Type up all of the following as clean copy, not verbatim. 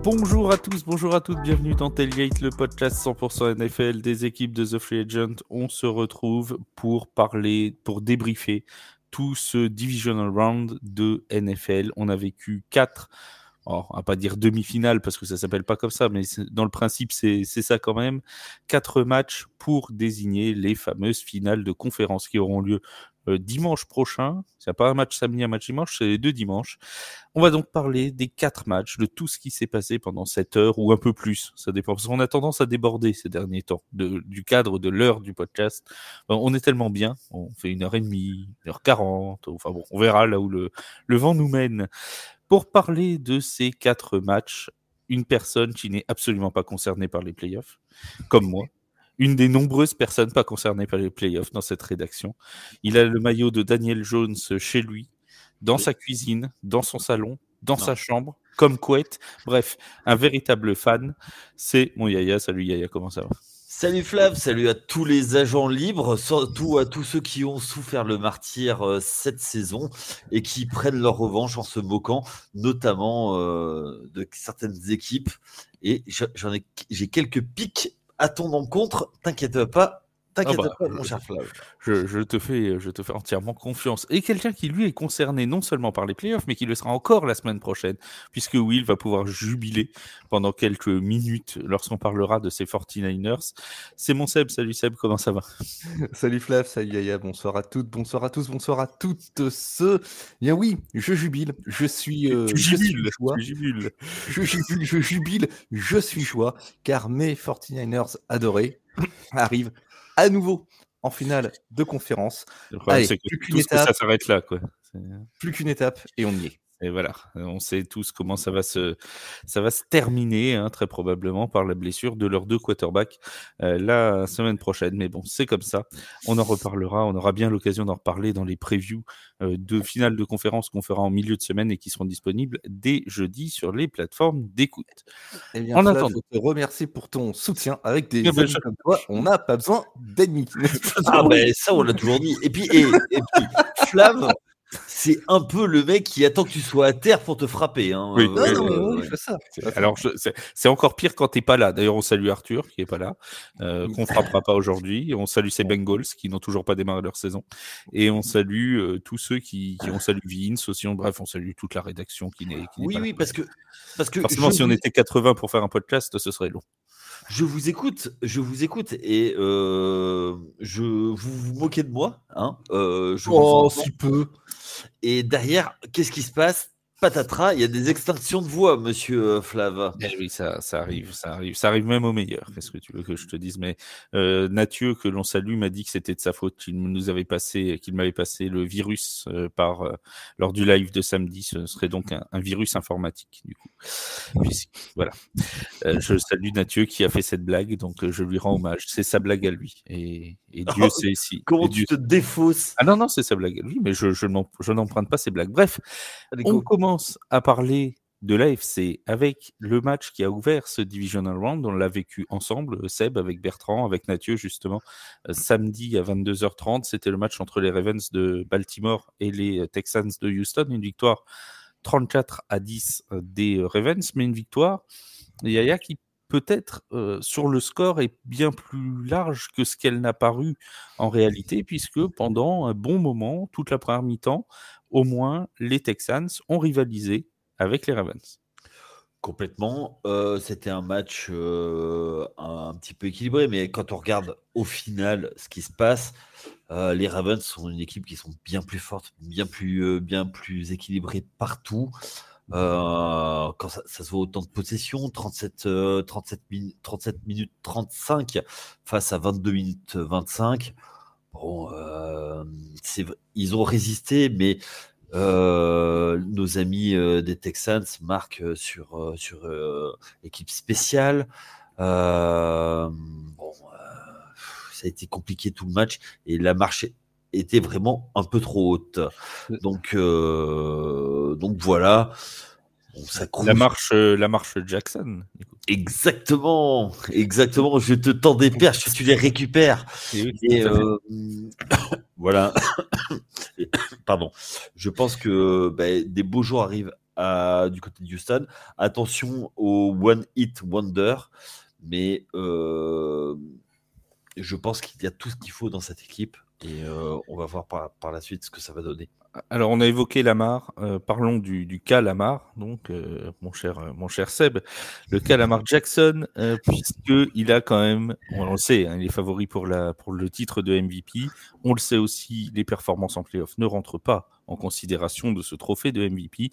Bonjour à tous, bonjour à toutes, bienvenue dans Tailgate, le podcast 100% NFL des équipes de The Free Agent. On se retrouve pour débriefer tout ce divisional round de NFL. On a vécu 4, on va pas dire demi-finale parce que ça s'appelle pas comme ça, mais dans le principe c'est ça quand même. 4 matchs pour désigner les fameuses finales de conférence qui auront lieu dimanche prochain. C'est pas un match samedi, un match dimanche, c'est les 2 dimanches. On va donc parler des 4 matchs, de tout ce qui s'est passé pendant 7 heures ou un peu plus. Ça dépend, parce qu'on a tendance à déborder ces derniers temps du cadre de l'heure du podcast. On est tellement bien, on fait 1h30, 1h40, enfin bon, on verra là où le vent nous mène. Pour parler de ces 4 matchs, une personne qui n'est absolument pas concernée par les playoffs, comme moi. Une des nombreuses personnes pas concernées par les playoffs dans cette rédaction. Il a le maillot de Daniel Jones chez lui, dans sa cuisine, dans son salon, dans sa chambre, comme couette. Bref, un véritable fan. C'est mon Yaya. Salut Yaya, comment ça va ? Salut Flav, salut à tous les agents libres, surtout à tous ceux qui ont souffert le martyre cette saison et qui prennent leur revanche en se moquant, notamment de certaines équipes. Et j'ai quelques pics à ton encontre, t'inquiète pas, mon cher Flav. Je te fais entièrement confiance. Et quelqu'un qui, lui, est concerné non seulement par les playoffs, mais qui le sera encore la semaine prochaine, puisque Will va pouvoir jubiler pendant quelques minutes lorsqu'on parlera de ses 49ers. C'est mon Seb. Salut Seb, comment ça va ? Salut Flav, salut Yaya, bonsoir à toutes, bonsoir à tous, bonsoir à toutes ceux. Bien oui, je jubile, je suis joie. Je jubile, je suis joie, car mes 49ers adorés arrivent à nouveau en finale de conférence. Le problème, c'est que tout ça s'arrête là, quoi. Plus qu'une étape et on y est. Et voilà, on sait tous comment ça va se terminer, hein, très probablement par la blessure de leurs 2 quarterbacks la semaine prochaine. Mais bon, c'est comme ça. On en reparlera. On aura bien l'occasion d'en reparler dans les previews de finales de conférence qu'on fera en milieu de semaine et qui seront disponibles dès jeudi sur les plateformes d'écoute. Eh bien, en attendant, je te remercie pour ton soutien. Avec des amis comme toi, on n'a pas besoin d'ennemis. Ah ben ça, on l'a toujours dit. Et puis Flav, c'est un peu le mec qui attend que tu sois à terre pour te frapper. Hein. Oui, je fais ça. Alors, c'est encore pire quand t'es pas là. D'ailleurs, on salue Arthur qui est pas là, qu'on frappera pas aujourd'hui. On salue ses Bengals qui n'ont toujours pas démarré leur saison. Et on salue tous ceux qui ont salué Vince aussi. Bref, on salue toute la rédaction qui n'est pas là. Oui, parce que forcément, si on était 80 pour faire un podcast, ce serait long. Je vous écoute et vous vous moquez de moi, hein. Si peu. Et derrière, qu'est-ce qui se passe ? Patatras, il y a des extinctions de voix, monsieur Flav. Eh oui, ça arrive même au meilleur. Qu'est-ce que tu veux que je te dise ? Mais Nathieu, que l'on salue, m'a dit que c'était de sa faute, qu'il m'avait passé le virus lors du live de samedi. Ce serait donc un virus informatique, du coup. Puis, voilà. Je salue Nathieu qui a fait cette blague, donc je lui rends hommage. C'est sa blague à lui. Et Dieu sait si. Comment tu te défausses ? Ah non, c'est sa blague à lui, mais je n'emprunte pas ses blagues. Bref, on commence à parler de l'AFC avec le match qui a ouvert ce divisional round. On l'a vécu ensemble, Seb, avec Bertrand, avec Nathieu, justement, samedi à 22h30. C'était le match entre les Ravens de Baltimore et les Texans de Houston. Une victoire 34-10 des Ravens, mais une victoire, Yaya, qui peut-être sur le score est bien plus large que ce qu'elle n'a paru en réalité, puisque pendant un bon moment, toute la première mi-temps, au moins les Texans ont rivalisé avec les Ravens. Complètement. C'était un match un petit peu équilibré, mais quand on regarde au final ce qui se passe, les Ravens sont une équipe qui sont bien plus forte, bien plus équilibrée partout. Quand ça se voit autant de possession, 37 minutes 35 face à 22 minutes 25. Bon, ils ont résisté, mais nos amis des Texans marquent sur équipe spéciale. Ça a été compliqué tout le match et la marche était vraiment un peu trop haute. Donc voilà. Bon, ça la marche Jackson. Exactement. Je te tends des perches, tu les récupères. Et voilà. Pardon. Je pense que des beaux jours arrivent du côté de Houston. Attention au One Hit Wonder, mais je pense qu'il y a tout ce qu'il faut dans cette équipe et on va voir par la suite ce que ça va donner. Alors, on a évoqué Lamar. Parlons du cas Lamar, donc mon cher Seb, le cas Lamar Jackson, puisqu'il a quand même, on le sait, hein, il est favori pour le titre de MVP. On le sait aussi, les performances en playoff ne rentrent pas en considération de ce trophée de MVP.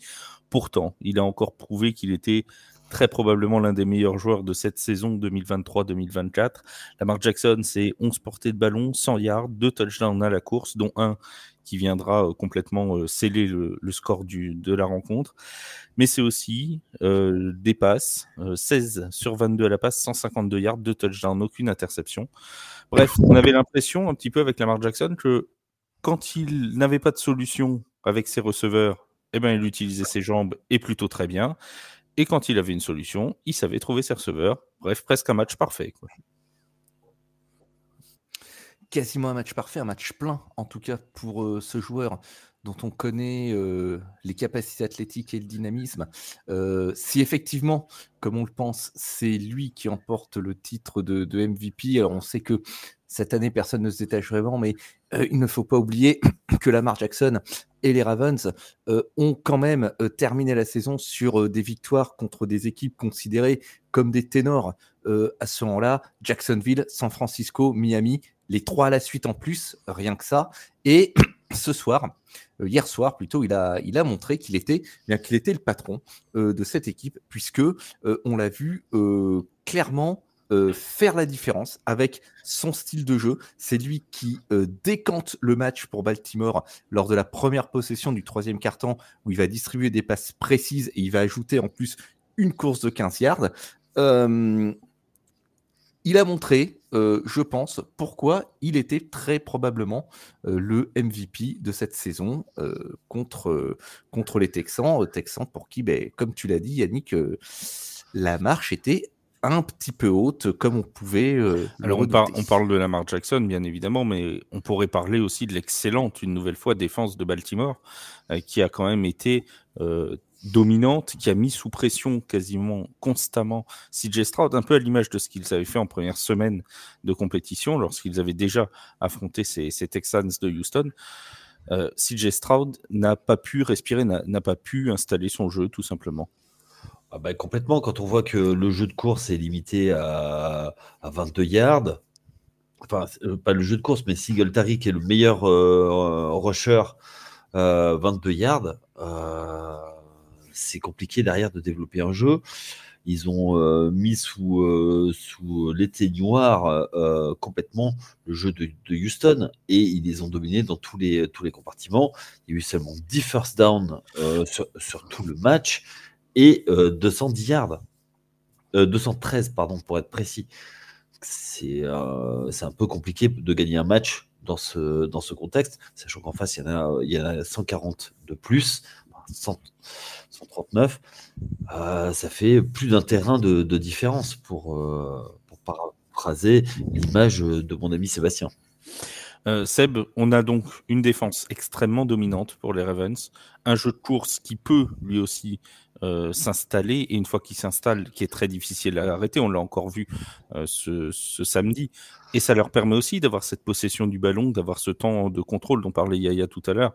Pourtant, il a encore prouvé qu'il était très probablement l'un des meilleurs joueurs de cette saison 2023-2024. Lamar Jackson, c'est 11 portées de ballon, 100 yards, 2 touchdowns à la course, dont un qui viendra complètement sceller le score de la rencontre. Mais c'est aussi des passes, 16 sur 22 à la passe, 152 yards, 2 touchdowns, aucune interception. Bref, on avait l'impression un petit peu avec Lamar Jackson que quand il n'avait pas de solution avec ses receveurs, eh ben, il utilisait ses jambes et plutôt très bien. Et quand il avait une solution, il savait trouver ses receveurs. Bref, presque un match parfait, quoi. Quasiment un match parfait, un match plein, en tout cas pour ce joueur dont on connaît les capacités athlétiques et le dynamisme. Si effectivement, comme on le pense, c'est lui qui emporte le titre de MVP, alors on sait que cette année, personne ne se détache vraiment, mais il ne faut pas oublier que Lamar Jackson et les Ravens ont quand même terminé la saison sur des victoires contre des équipes considérées comme des ténors. À ce moment-là, Jacksonville, San Francisco, Miami, les 3 à la suite en plus, rien que ça. Et hier soir plutôt, il a montré qu'il était le patron de cette équipe, puisque on l'a vu clairement faire la différence avec son style de jeu. C'est lui qui décante le match pour Baltimore lors de la première possession du 3e quart-temps, où il va distribuer des passes précises et il va ajouter en plus une course de 15 yards. Il a montré, je pense, pourquoi il était très probablement le MVP de cette saison contre les Texans. Texans pour qui, comme tu l'as dit, Yannick, la marche était un petit peu haute, comme on pouvait Alors, on parle de Lamar Jackson, bien évidemment, mais on pourrait parler aussi de l'excellente, une nouvelle fois, défense de Baltimore, qui a quand même été dominante, qui a mis sous pression quasiment constamment CJ Stroud, un peu à l'image de ce qu'ils avaient fait en première semaine de compétition, lorsqu'ils avaient déjà affronté ces Texans de Houston. CJ Stroud n'a pas pu respirer, n'a pas pu installer son jeu, tout simplement. Ah bah complètement, quand on voit que le jeu de course est limité à 22 yards, enfin, pas le jeu de course, mais Singletary qui est le meilleur rusher, 22 yards, c'est compliqué derrière de développer un jeu. Ils ont mis sous l'éteignoir complètement le jeu de Houston et ils les ont dominés dans tous les compartiments. Il y a eu seulement 10 first down sur tout le match et 210 yards. 213, pardon, pour être précis. C'est un peu compliqué de gagner un match dans ce contexte, sachant qu'en face, il y en a 140 de plus, 139. Ça fait plus d'un terrain de différence pour paraphraser l'image de mon ami Sébastien. Seb, on a donc une défense extrêmement dominante pour les Ravens, un jeu de course qui peut lui aussi s'installer, et une fois qu'il s'installe, qui est très difficile à arrêter, on l'a encore vu ce samedi, et ça leur permet aussi d'avoir cette possession du ballon, d'avoir ce temps de contrôle dont parlait Yaya tout à l'heure,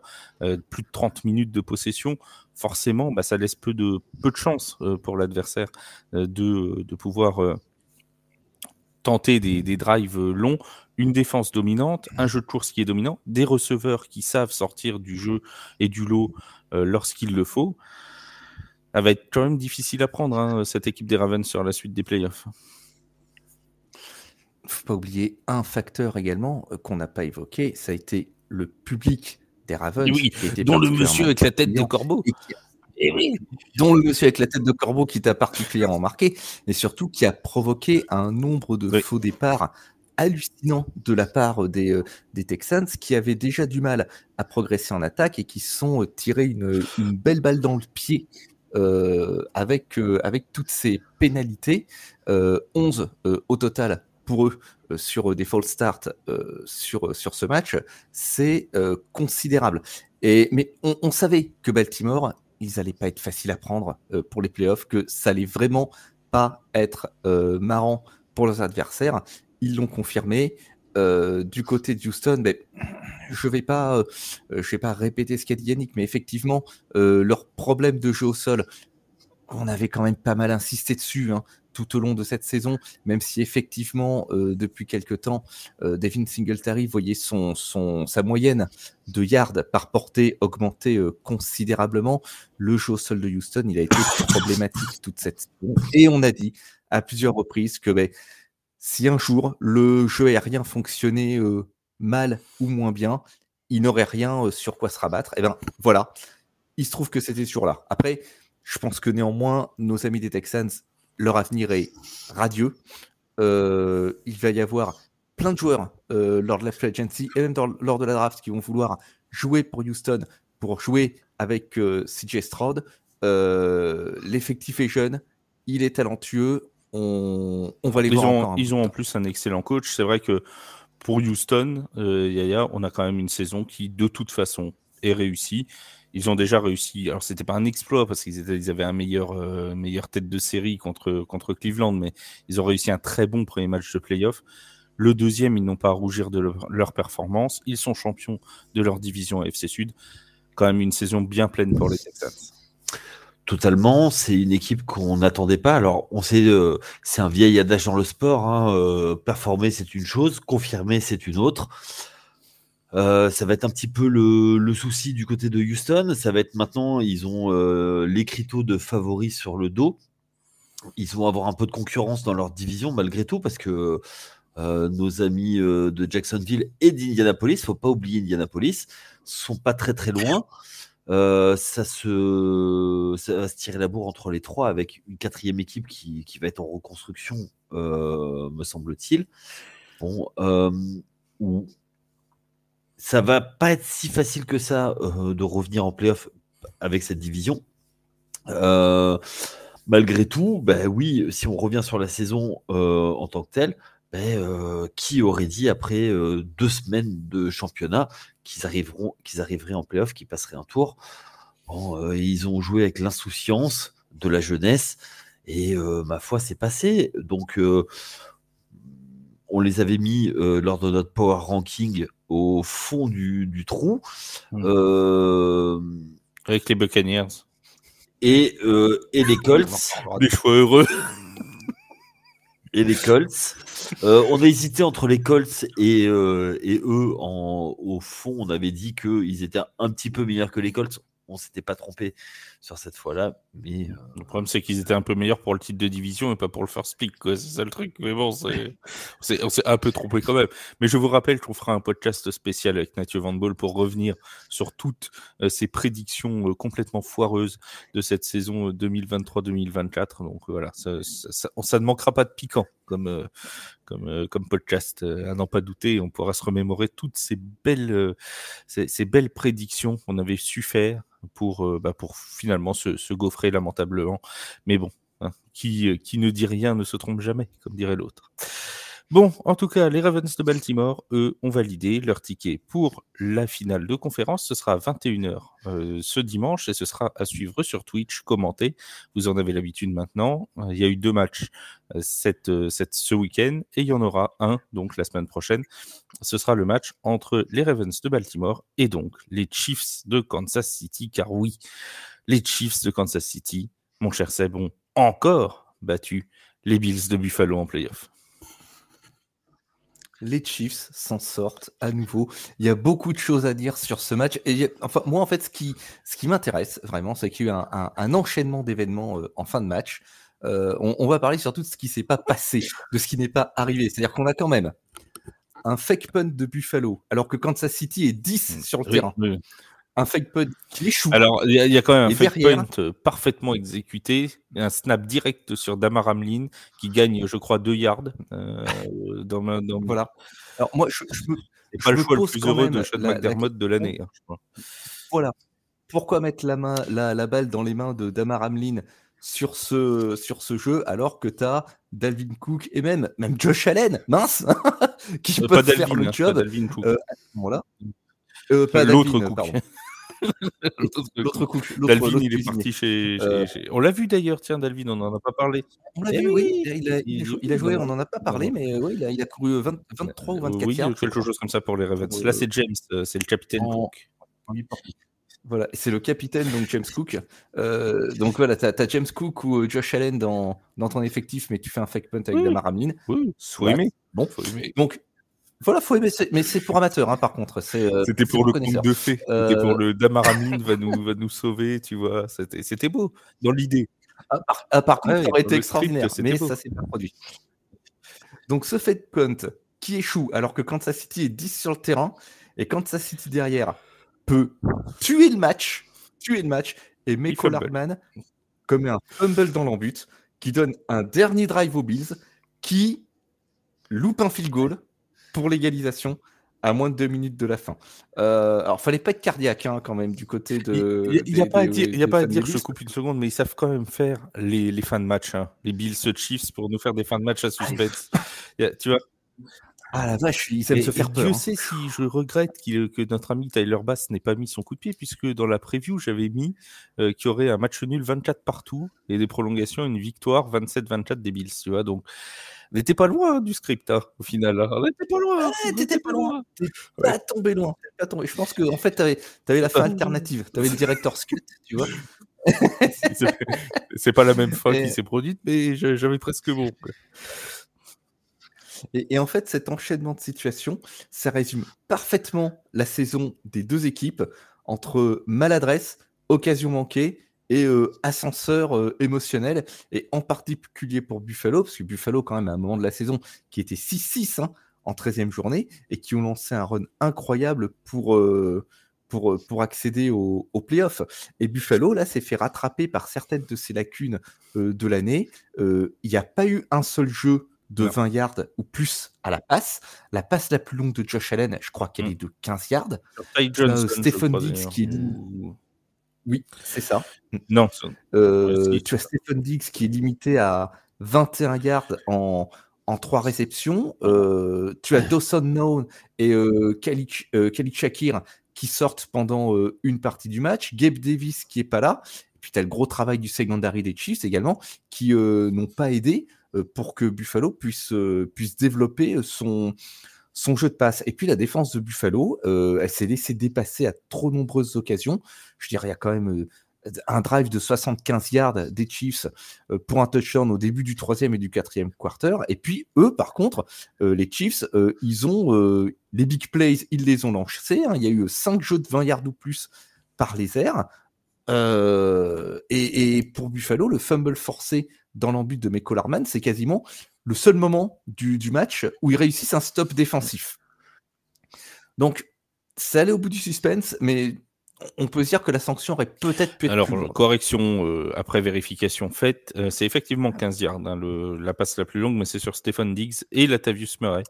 plus de 30 minutes de possession, forcément, ça laisse peu de chance pour l'adversaire de pouvoir tenter des drives longs, une défense dominante, un jeu de course qui est dominant, des receveurs qui savent sortir du jeu et du lot lorsqu'il le faut. Ça va être quand même difficile à prendre, cette équipe des Ravens sur la suite des playoffs. Il ne faut pas oublier un facteur également qu'on n'a pas évoqué, ça a été le public des Ravens. Oui, dont le monsieur avec la tête de corbeau. Et oui, dont le monsieur avec la tête de corbeau qui t'a particulièrement marqué, mais surtout qui a provoqué un nombre de faux départs hallucinant de la part des Texans, qui avaient déjà du mal à progresser en attaque et qui sont tirés une belle balle dans le pied avec toutes ces pénalités. 11 au total pour eux sur des false starts sur ce match, c'est considérable. Mais on savait que Baltimore, ils n'allaient pas être faciles à prendre pour les playoffs, que ça allait vraiment pas être marrant pour leurs adversaires. Ils l'ont confirmé. Du côté de Houston, je vais pas répéter ce qu'a dit Yannick, mais effectivement, leur problème de jeu au sol, on avait quand même pas mal insisté dessus tout au long de cette saison, même si effectivement, depuis quelque temps, Devin Singletary voyait sa moyenne de yards par portée augmenter considérablement. Le jeu au sol de Houston, il a été problématique toute cette saison. Et on a dit à plusieurs reprises que si un jour le jeu aérien fonctionnait mal ou moins bien, il n'aurait rien sur quoi se rabattre. Et voilà, il se trouve que c'était ce jour-là. Après, je pense que néanmoins, nos amis des Texans, leur avenir est radieux. Il va y avoir plein de joueurs lors de la free agency et même lors de la draft qui vont vouloir jouer pour Houston, pour jouer avec CJ Stroud. L'effectif est jeune, il est talentueux. On va les voir encore. Ils ont en plus un excellent coach. C'est vrai que pour Houston, Yaya, on a quand même une saison qui, de toute façon, est réussie. Ils ont déjà réussi. Alors, c'était pas un exploit parce qu'ils avaient un meilleur tête de série contre Cleveland, mais ils ont réussi un très bon premier match de playoff. Le deuxième, ils n'ont pas à rougir de leur performance. Ils sont champions de leur division AFC Sud. Quand même une saison bien pleine pour les Texans. Totalement, c'est une équipe qu'on n'attendait pas. Alors, on sait, c'est un vieil adage dans le sport. Performer, c'est une chose, confirmer, c'est une autre. Ça va être un petit peu le souci du côté de Houston. Ça va être maintenant, ils ont l'écriteau de favoris sur le dos. Ils vont avoir un peu de concurrence dans leur division malgré tout parce que nos amis de Jacksonville et d'Indianapolis, faut pas oublier Indianapolis, sont pas très très loin. Ça va se tirer la bourre entre les trois avec une quatrième équipe qui va être en reconstruction, me semble-t-il. Bon, ça va pas être si facile que ça de revenir en play-off avec cette division. Malgré tout, oui, si on revient sur la saison en tant que telle, qui aurait dit après 2 semaines de championnat qu'ils arriveraient en play-off, qu'ils passeraient un tour. Bon, ils ont joué avec l'insouciance de la jeunesse et ma foi, c'est passé. Donc, on les avait mis lors de notre power ranking au fond du trou. Avec les Buccaneers. Et les Colts. Des choix heureux. Et les Colts. On a hésité entre les Colts et eux. Au fond, on avait dit qu'ils étaient un petit peu meilleurs que les Colts. On s'était pas trompé sur cette fois-là. Mais le problème, c'est qu'ils étaient un peu meilleurs pour le titre de division et pas pour le first pick, quoi. C'est ça le truc. Mais bon, on s'est un peu trompé quand même. Mais je vous rappelle qu'on fera un podcast spécial avec Mathieu Van Boel pour revenir sur toutes ces prédictions complètement foireuses de cette saison 2023-2024. Donc voilà, ça ne manquera pas de piquant comme podcast, à n'en pas douter. On pourra se remémorer toutes ces belles prédictions qu'on avait su faire pour finalement se gaufrer lamentablement. Mais bon, qui ne dit rien ne se trompe jamais, comme dirait l'autre. Bon, en tout cas, les Ravens de Baltimore, eux, ont validé leur ticket pour la finale de conférence. Ce sera à 21h ce dimanche et ce sera à suivre sur Twitch, commenté. Vous en avez l'habitude maintenant. Il y a eu 2 matchs ce week-end et il y en aura un, donc la semaine prochaine. Ce sera le match entre les Ravens de Baltimore et donc les Chiefs de Kansas City. Car oui, les Chiefs de Kansas City, mon cher Seb, ont encore battu les Bills de Buffalo en playoff. Les Chiefs s'en sortent à nouveau. Il y a beaucoup de choses à dire sur ce match. Et moi, en fait, ce qui m'intéresse vraiment, c'est qu'il y a eu un enchaînement d'événements en fin de match. On va parler surtout de ce qui ne s'est pas passé, de ce qui n'est pas arrivé. C'est-à-dire qu'on a quand même un fake punt de Buffalo, alors que Kansas City est 10 sur le terrain. Oui. Un fake punt qui échoue. Alors, il y a quand même un fake punt parfaitement exécuté, un snap direct sur Damar Hamlin qui gagne, je crois, 2 yards. Voilà. Alors, moi, c'est pas le choix le plus heureux de Sean McDermott de l'année. Je crois. Voilà. Pourquoi mettre la balle dans les mains de Damar Hamlin sur ce jeu alors que tu as Dalvin Cook et même Josh Allen, mince, qui peut faire le job pas Dalvin Cook. À ce moment-là. Pas l'autre Cook. Pardon. L'autre coup. Dalvin, il est parti chez... On l'a vu d'ailleurs, tiens, Dalvin, on n'en a pas parlé. On l'a vu, oui. Il a joué, on n'en a pas parlé, mais oui, il a couru 23 ou 24 yards. Oui, quelque chose comme ça pour les Ravens. Là, c'est James, c'est le capitaine Cook. Voilà, c'est le capitaine, donc James Cook. Donc voilà, t'as James Cook ou Josh Allen dans ton effectif, mais tu fais un fake punt avec Damar Hamlin. Oui, faut aimer. Bon, faut aimer. Donc voilà, faut aimer, mais c'est pour amateurs, hein, par contre. C'était pour le conte de fées. C'était pour le Damar Hamlin va nous sauver, tu vois. C'était beau dans l'idée. Par contre, ça aurait été extraordinaire, mais ça s'est pas produit. Donc ce fake punt qui échoue, alors que Kansas City est 10 sur le terrain, et Kansas City derrière peut tuer le match, et Mecole Hardman commet un fumble dans l'embut, qui donne un dernier drive aux Bills, qui loupe un field goal pour l'égalisation à moins de 2 minutes de la fin. Alors, fallait pas être cardiaque, hein, quand même, du côté de... Il n'y a pas à dire, je coupe une seconde, mais ils savent quand même faire les fins de match, hein, les Bills Chiefs, pour nous faire des fins de match à suspense. Tu vois. Ah la vache, ils aiment se faire peur. Dieu sait si je regrette que notre ami Tyler Bass n'ait pas mis son coup de pied, puisque dans la preview, j'avais mis qu'il y aurait un match nul 24 partout et des prolongations, une victoire 27-24 des Bills. Tu vois, donc on n'était pas loin du script, hein, au final. Hein. On n'était pas loin. T'étais pas loin. T'es pas tombé loin. Je pense qu'en fait, t'avais la fin alternative. T'avais le director's cut, tu vois. C'est pas la même fin qui s'est produite, mais j'avais presque bon. Quoi. Et en fait, cet enchaînement de situations, ça résume parfaitement la saison des deux équipes entre maladresse, occasion manquée et ascenseur émotionnel, et en particulier pour Buffalo, parce que Buffalo, quand même, à un moment de la saison, qui était 6-6 en 13e journée, et qui ont lancé un run incroyable pour accéder aux playoffs. Et Buffalo, là, s'est fait rattraper par certaines de ses lacunes de l'année. Il n'y a pas eu un seul jeu de 20 yards ou plus à la passe. La passe la plus longue de Josh Allen, je crois qu'elle est de 15 yards. Stephen Diggs qui est... Oui, c'est ça. Non. Tu as Stephen Diggs qui est limité à 21 yards en 3 réceptions. Tu as Dawson Known et Khalil Shakir qui sortent pendant une partie du match. Gabe Davis qui est pas là. Et puis tu as le gros travail du secondary des Chiefs également, qui n'ont pas aidé pour que Buffalo puisse développer son jeu de passe. Et puis la défense de Buffalo, elle s'est laissée dépasser à trop nombreuses occasions. Je dirais, il y a quand même un drive de 75 yards des Chiefs pour un touchdown au début du 3e et du 4e quarter. Et puis eux, par contre, les Chiefs, ils ont les big plays, ils les ont lancés. Il y a eu 5 jeux de 20 yards ou plus par les airs. Et pour Buffalo, le fumble forcé dans l'embut de Mecole Hardman, c'est quasiment le seul moment du match où ils réussissent un stop défensif. Donc, c'est allé au bout du suspense, mais on peut se dire que la sanction aurait peut-être pu être alors, plus lourde. Correction après vérification faite, c'est effectivement 15 yards, hein, la passe la plus longue, mais c'est sur Stephen Diggs et Latavius Murray.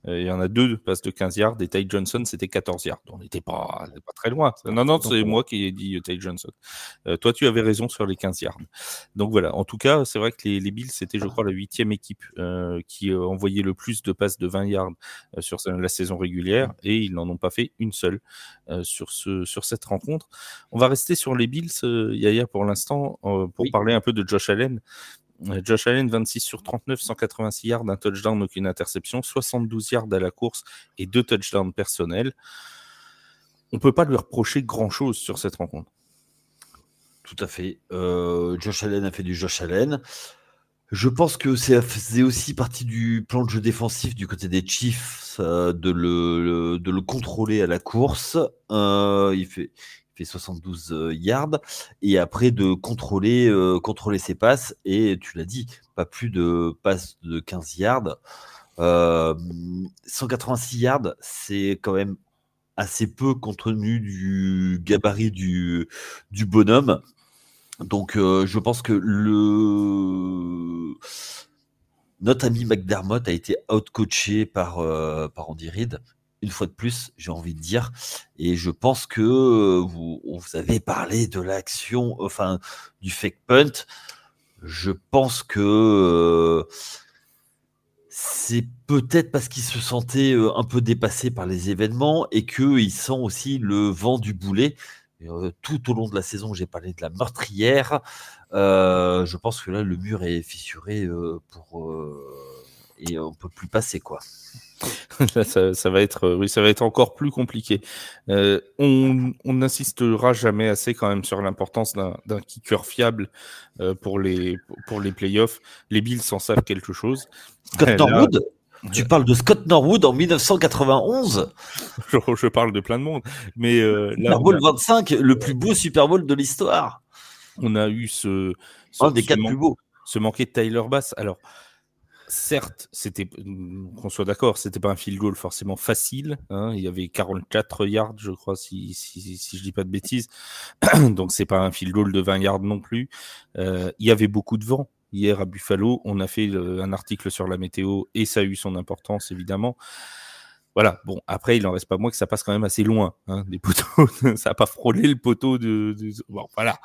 Il y en a 2 passes de 15 yards, et Ty Johnson, c'était 14 yards. On n'était pas très loin. Non, c'est moi qui ai dit Ty Johnson. Toi, tu avais raison sur les 15 yards. Donc voilà, en tout cas, c'est vrai que les Bills, c'était, je crois, la 8e équipe qui envoyait le plus de passes de 20 yards sur la saison régulière, et ils n'en ont pas fait une seule sur cette rencontre. On va rester sur les Bills, Yaya, pour l'instant, pour parler un peu de Josh Allen. Josh Allen, 26 sur 39, 186 yards, un touchdown, aucune interception, 72 yards à la course et 2 touchdowns personnels. On ne peut pas lui reprocher grand-chose sur cette rencontre. Tout à fait. Josh Allen a fait du Josh Allen. Je pense que ça faisait aussi partie du plan de jeu défensif du côté des Chiefs de le contrôler à la course. Il fait 72 yards, et après de contrôler ses passes, et tu l'as dit, pas plus de passes de 15 yards. 186 yards, c'est quand même assez peu compte tenu du gabarit du bonhomme. Donc je pense que notre ami McDermott a été outcoaché par Andy Reid. Une fois de plus, j'ai envie de dire, et je pense que vous avez parlé de l'action, enfin du fake punt. Je pense que c'est peut-être parce qu'il se sentait un peu dépassé par les événements, et qu'il sent aussi le vent du boulet. tout au long de la saison, j'ai parlé de la meurtrière. Je pense que là, le mur est fissuré et on peut plus passer, quoi. Là, ça va être encore plus compliqué. On n'insistera jamais assez quand même sur l'importance d'un kicker fiable pour les playoffs. Les Bills en savent quelque chose. Scott Norwood. Tu parles de Scott Norwood en 1991. Je parle de plein de monde. Mais Super Bowl 25, le plus beau Super Bowl de l'histoire. On a eu un des 4 plus beaux. Ce manqué de Tyler Bass. Alors, certes, qu'on soit d'accord, c'était pas un field goal forcément facile. Hein. Il y avait 44 yards, je crois, si je dis pas de bêtises. Donc, c'est pas un field goal de 20 yards non plus. Il y avait beaucoup de vent. Hier à Buffalo, on a fait un article sur la météo et ça a eu son importance, évidemment. Voilà, bon, après, il en reste pas moins que ça passe quand même assez loin, hein, des poteaux. Ça n'a pas frôlé le poteau Bon, voilà.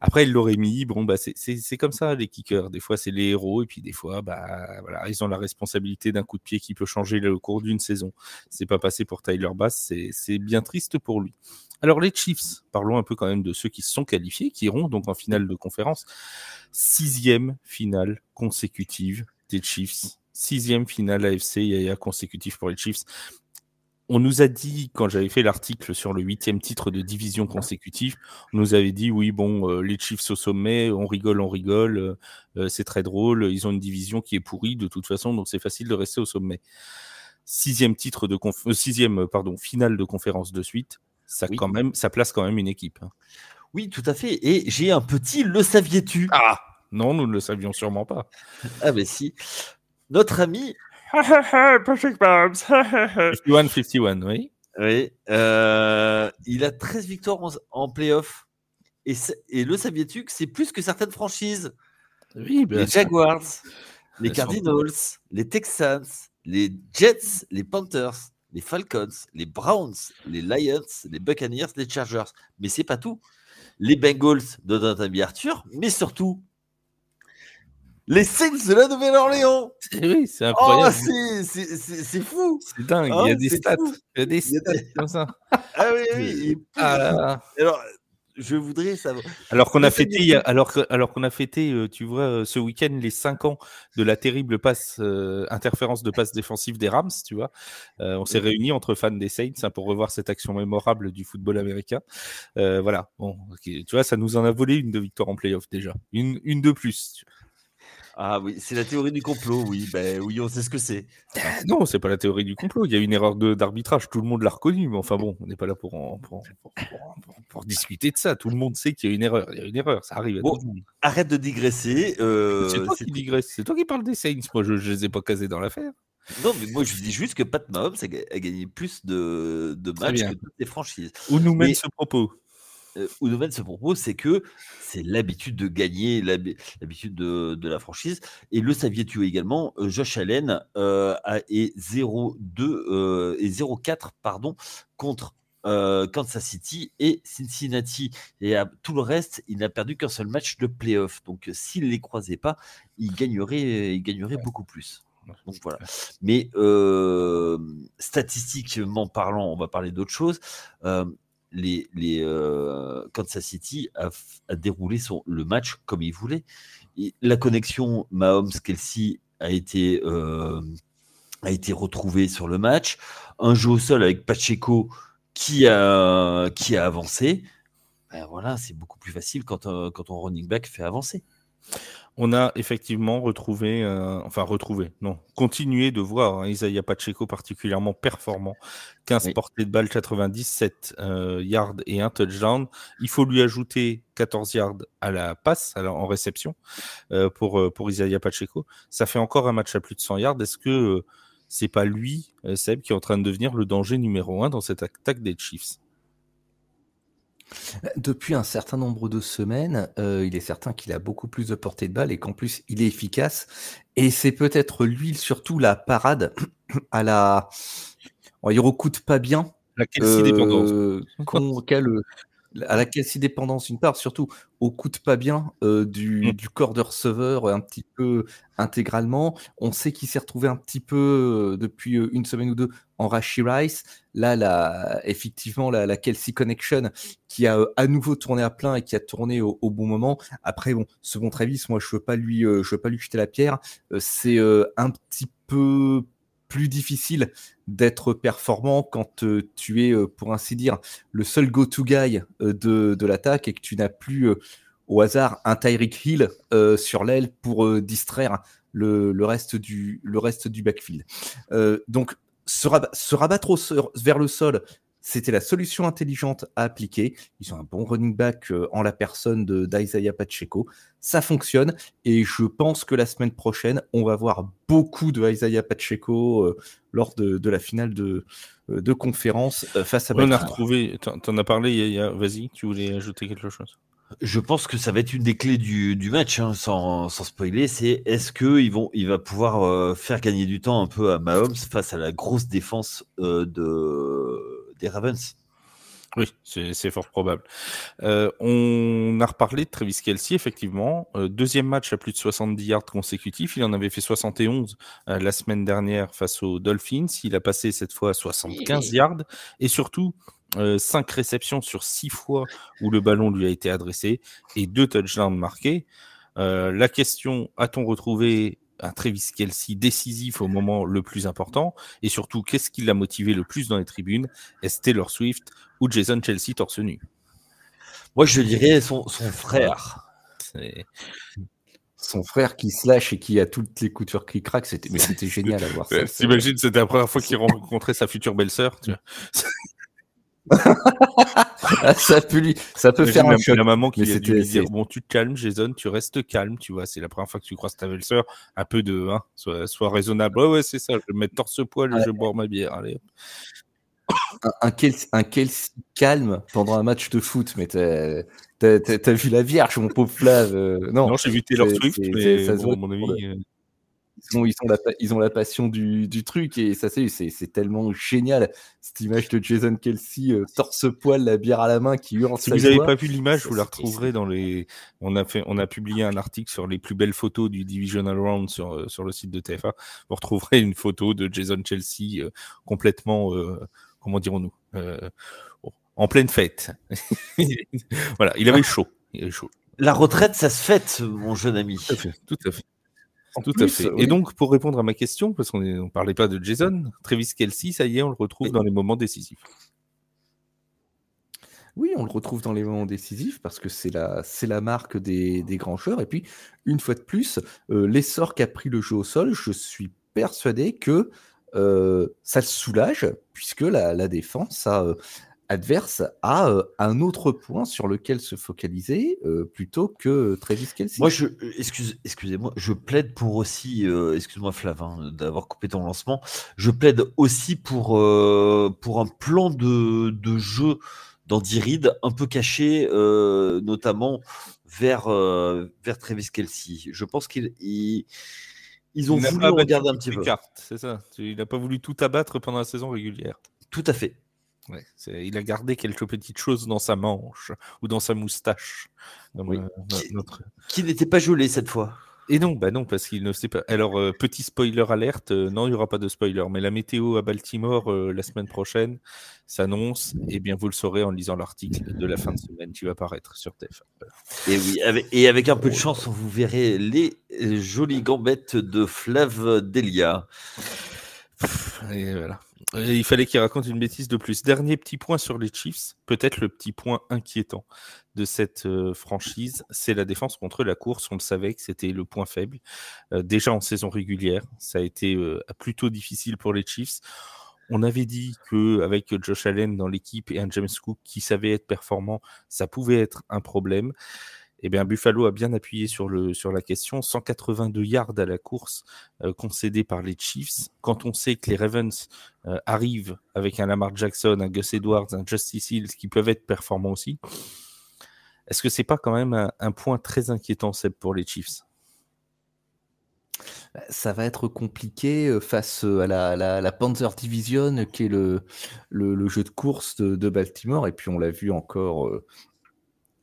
Après, il l'aurait mis. Bon, bah, c'est comme ça, les kickers. Des fois, c'est les héros, et puis des fois, bah, voilà, ils ont la responsabilité d'un coup de pied qui peut changer le cours d'une saison. C'est pas passé pour Tyler Bass, c'est bien triste pour lui. Alors, les Chiefs, parlons un peu quand même de ceux qui se sont qualifiés, qui iront donc en finale de conférence. 6e finale consécutive des Chiefs. 6e finale AFC Yaya consécutif pour les Chiefs. On nous a dit, quand j'avais fait l'article sur le 8e titre de division consécutif, on nous avait dit, oui, bon, les Chiefs au sommet, on rigole, c'est très drôle, ils ont une division qui est pourrie de toute façon, donc c'est facile de rester au sommet. 6e finale de conférence de suite, ça place quand même une équipe. Hein. Oui, tout à fait. Et j'ai un petit le saviez-tu ? Ah non, nous ne le savions sûrement pas. Ah ben si. Notre ami Patrick Mahomes 51, oui. Oui. Il a 13 victoires en playoff. Et le saviez-tu que c'est plus que certaines franchises ? Oui, les Jaguars, les Cardinals, les Texans, les Jets, les Panthers, les Falcons, les Browns, les Lions, les Buccaneers, les Chargers. Mais c'est pas tout. Les Bengals de notre ami Arthur, mais surtout les Saints de la Nouvelle-Orléans. Oui, c'est incroyable. Oh, c'est fou. C'est dingue, il y a des stats. Il y a des stats comme ça. Ah oui. Alors, je voudrais savoir. Alors qu'on a fêté, tu vois, ce week-end les 5 ans de la terrible interférence de passe défensive des Rams, tu vois. On s'est réunis entre fans des Saints pour revoir cette action mémorable du football américain. Voilà, bon, okay. Tu vois, ça nous en a volé une de victoire en playoff déjà, une de plus. Ah oui, c'est la théorie du complot, oui. Ben oui, on sait ce que c'est. Non, c'est pas la théorie du complot. Il y a une erreur d'arbitrage. Tout le monde l'a reconnu, mais enfin bon, on n'est pas là pour discuter de ça. Tout le monde sait qu'il y a une erreur. Il y a une erreur, ça arrive à tout le monde. Arrête de digresser. C'est toi qui digresses. C'est toi qui parles des Saints. Moi, je les ai pas casés dans l'affaire. Non, mais moi, je dis juste que Pat Mahomes a gagné plus de matchs que toutes les franchises. Où nous mène ce propos ? Où nous mène ce propos, c'est que c'est l'habitude de gagner, l'habitude de la franchise. Et le saviez-tu également, Josh Allen est 0-2 et 0-4 contre Kansas City et Cincinnati. Et à tout le reste, il n'a perdu qu'un seul match de playoff. Donc, s'il ne les croisait pas, il gagnerait beaucoup plus. Donc voilà. Mais statistiquement parlant, on va parler d'autre chose. Kansas City a déroulé le match comme il voulait. Et la connexion Mahomes-Kelsey a été retrouvée sur le match. Un jeu au sol avec Pacheco qui a avancé. Ben voilà, c'est beaucoup plus facile quand ton running back fait avancer. On a effectivement continué de voir Isaiah Pacheco particulièrement performant. 15 portées de balle, 97 yards et un touchdown. Il faut lui ajouter 14 yards à la passe, en réception, pour Isaiah Pacheco. Ça fait encore un match à plus de 100 yards. Est-ce que c'est pas lui, Seb, qui est en train de devenir le danger numéro 1 dans cette attaque des Chiefs ? Depuis un certain nombre de semaines, il est certain qu'il a beaucoup plus de portée de balle et qu'en plus, il est efficace. Et c'est peut-être lui, surtout, la parade à la... il recoute pas bien. La Kelsey dépendance. à la Kelsey dépendance d'une part, surtout au coûte pas bien du corps de receveur un petit peu intégralement. On sait qu'il s'est retrouvé un petit peu depuis une semaine ou deux en Rashee Rice. Là, effectivement, la Kelsey Connection qui a à nouveau tourné à plein et qui a tourné au bon moment. Après, bon, ce bon Travis, moi, je veux pas lui jeter la pierre. C'est un petit peu plus difficile d'être performant quand tu es, pour ainsi dire, le seul go-to guy de l'attaque et que tu n'as plus au hasard un Tyreek Hill sur l'aile pour distraire le reste du backfield. Donc, se rabattre vers le sol, c'était la solution intelligente à appliquer. Ils ont un bon running back en la personne d'Isaiah Pacheco. Ça fonctionne et je pense que la semaine prochaine, on va voir beaucoup de Isaiah Pacheco lors de la finale de conférence face à Baltimore. On a retrouvé, t'en as parlé, vas-y, tu voulais ajouter quelque chose? Je pense que ça va être une des clés du match, hein, sans spoiler, c'est est-ce qu'il va pouvoir faire gagner du temps un peu à Mahomes face à la grosse défense des Ravens. Oui, c'est fort probable. On a reparlé de Travis Kelce, effectivement. Deuxième match à plus de 70 yards consécutifs. Il en avait fait 71 la semaine dernière face aux Dolphins. Il a passé cette fois 75 yards. Et surtout, 5 réceptions sur 6 fois où le ballon lui a été adressé et 2 touchdowns marqués. La question, a-t-on retrouvé un Travis Kelce décisif au moment le plus important? Et surtout, qu'est-ce qui l'a motivé le plus dans les tribunes? Est-ce Taylor Swift ou Jason Kelce torse nu? Moi, je dirais son frère. Son frère qui se lâche et qui a toutes les coutures qui craquent, c'était génial à voir ça. T'imagines, c'était la première fois qu'il rencontrait sa future belle-sœur, tu vois. Ça peut faire un choc. La maman qui a dû lui dire, bon, tu te calmes, Jason, tu restes calme, tu vois, c'est la première fois que tu croises ta belle-sœur, un peu de, sois raisonnable. Ouais, c'est ça, je vais me mettre torse-poil et je vais boire ma bière, allez. Un Kelce calme pendant un match de foot, mais t'as vu la Vierge, mon pauvre Flav. Non, j'ai vu Taylor Swift, mais ça bon, à mon avis... Ils ont la passion du truc et ça c'est tellement génial, cette image de Jason Kelce torse-poil, la bière à la main qui hurle. Si vous n'avez pas vu l'image, vous la retrouverez dans les. On a publié un article sur les plus belles photos du Divisional Round sur le site de TFA. Vous retrouverez une photo de Jason Kelce complètement, comment dirons-nous, en pleine fête. Voilà, il avait chaud. La retraite, ça se fête, mon jeune ami. Tout à fait. Tout à fait. Oui. Et donc, pour répondre à ma question, parce qu'on ne parlait pas de Jason, Travis Kelce, ça y est, on le retrouve dans les moments décisifs. Oui, on le retrouve dans les moments décisifs parce que c'est la marque des grands joueurs. Et puis, une fois de plus, l'essor qu'a pris le jeu au sol, je suis persuadé que ça le soulage puisque la défense adverse a un autre point sur lequel se focaliser plutôt que Travis Kelce. Moi, excusez-moi, je plaide pour aussi, excuse-moi Flav, d'avoir coupé ton lancement, je plaide aussi pour un plan de jeu d'Andy Reid un peu caché, notamment vers Travis Kelce. Je pense qu'ils ont voulu en garder un petit peu. C'est ça, il n'a pas voulu tout abattre pendant la saison régulière. Tout à fait. Ouais, il a gardé quelques petites choses dans sa manche ou dans sa moustache. Qui n'était pas gelé cette fois. Et non, parce qu'il ne sait pas. Alors, petit spoiler alerte, non, il n'y aura pas de spoiler, mais la météo à Baltimore la semaine prochaine s'annonce, et bien vous le saurez en lisant l'article de la fin de semaine qui va paraître sur TF1. Et oui, avec un peu de chance, vous verrez les jolies gambettes de Flav Delia. Et voilà. Et il fallait qu'il raconte une bêtise de plus. Dernier petit point sur les Chiefs, peut-être le petit point inquiétant de cette franchise, c'est la défense contre la course. On le savait que c'était le point faible. Déjà en saison régulière, ça a été plutôt difficile pour les Chiefs. On avait dit qu'avec Josh Allen dans l'équipe et un James Cook qui savait être performant, ça pouvait être un problème. Eh bien, Buffalo a bien appuyé sur la question. 182 yards à la course concédés par les Chiefs. Quand on sait que les Ravens arrivent avec un Lamar Jackson, un Gus Edwards, un Justice Hill, qui peuvent être performants aussi, est-ce que c'est pas quand même un point très inquiétant, Seb, pour les Chiefs? Ça va être compliqué face à la Panzer Division, qui est le jeu de course de Baltimore. Et puis on l'a vu encore